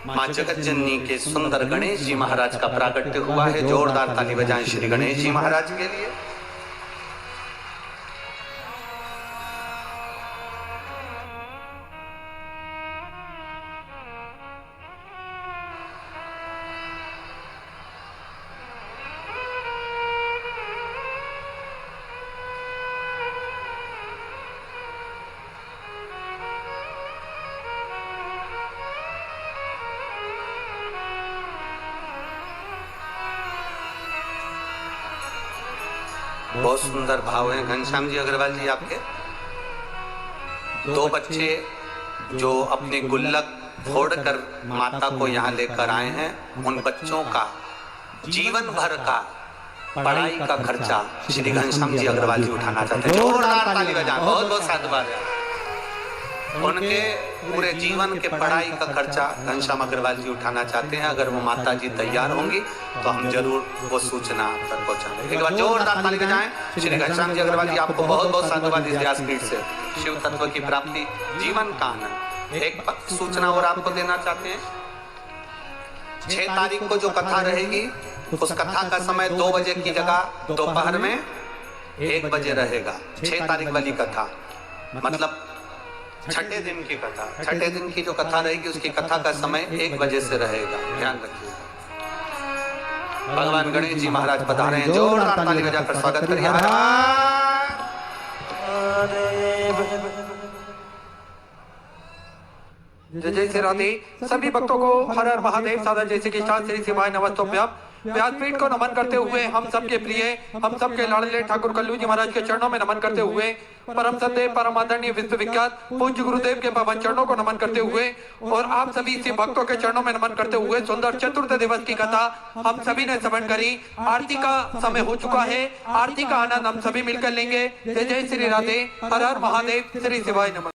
मां जगत जननी के सुंदर गणेश जी महाराज का प्राकट्य हुआ है। जोरदार ताली बजाएं श्री गणेश जी महाराज के लिए। बहुत सुंदर भाव है घनश्याम जी अग्रवाल जी आपके। दो बच्चे जो अपने गुल्लक फोड़कर माता को यहाँ लेकर आए हैं, उन बच्चों का जीवन भर का पढ़ाई का खर्चा श्री घनश्याम जी अग्रवाल जी उठाना चाहते हैं। जोरदार ताली बजाएं, बहुत बहुत साधुवाद है। उनके पूरे जीवन के पढ़ाई का खर्चा घनश्याम अग्रवाल जी उठाना चाहते हैं। अगर वो माता जी तैयार होंगी तो हम जरूर वो सूचना आप तक पहुंचाएंगे। एक बार जोरदार ताली बजाएं श्री घनश्याम जी अग्रवाल जी, आपको बहुत बहुत साधुवाद इस व्यासपीठ से। शिव तत्व की प्राप्ति, जीवन का आनंद। एक सूचना और आपको देना चाहते हैं, 6 तारीख को जो कथा रहेगी उस कथा का समय 2 बजे की जगह दोपहर में 1 बजे रहेगा। 6 तारीख वाली कथा मतलब छठे दिन की कथा, छठे दिन की जो कथा रहेगी उसकी कथा का समय 1 बजे से रहेगा, ध्यान रखिएगा। भगवान गणेश जी महाराज पधारे हैं, जोरदार ताली बजाकर स्वागत करिए। जय जय श्री राधे। सभी भक्तों को हर हर महादेव सादा जय श्री कृष्ण श्री शिवाय नमस्तोभ्यम। व्यासपीठ को नमन करते हुए हम सबके प्रिय, हम सबके लाडले ठाकुर कल्लू जी महाराज के चरणों में नमन करते हुए, परम सदैव परम आदरणीय विश्वविख्यात पूज्य गुरुदेव के पावन चरणों को नमन करते हुए और आप सभी शिव भक्तों के चरणों में नमन करते हुए सुंदर चतुर्थ दिवस की कथा हम सभी ने श्रवण करी। आरती का समय हो चुका है, आरती का आनंद हम सभी मिलकर लेंगे। जय जय श्री राधे, हर हर महादेव, श्री शिवाय नमः।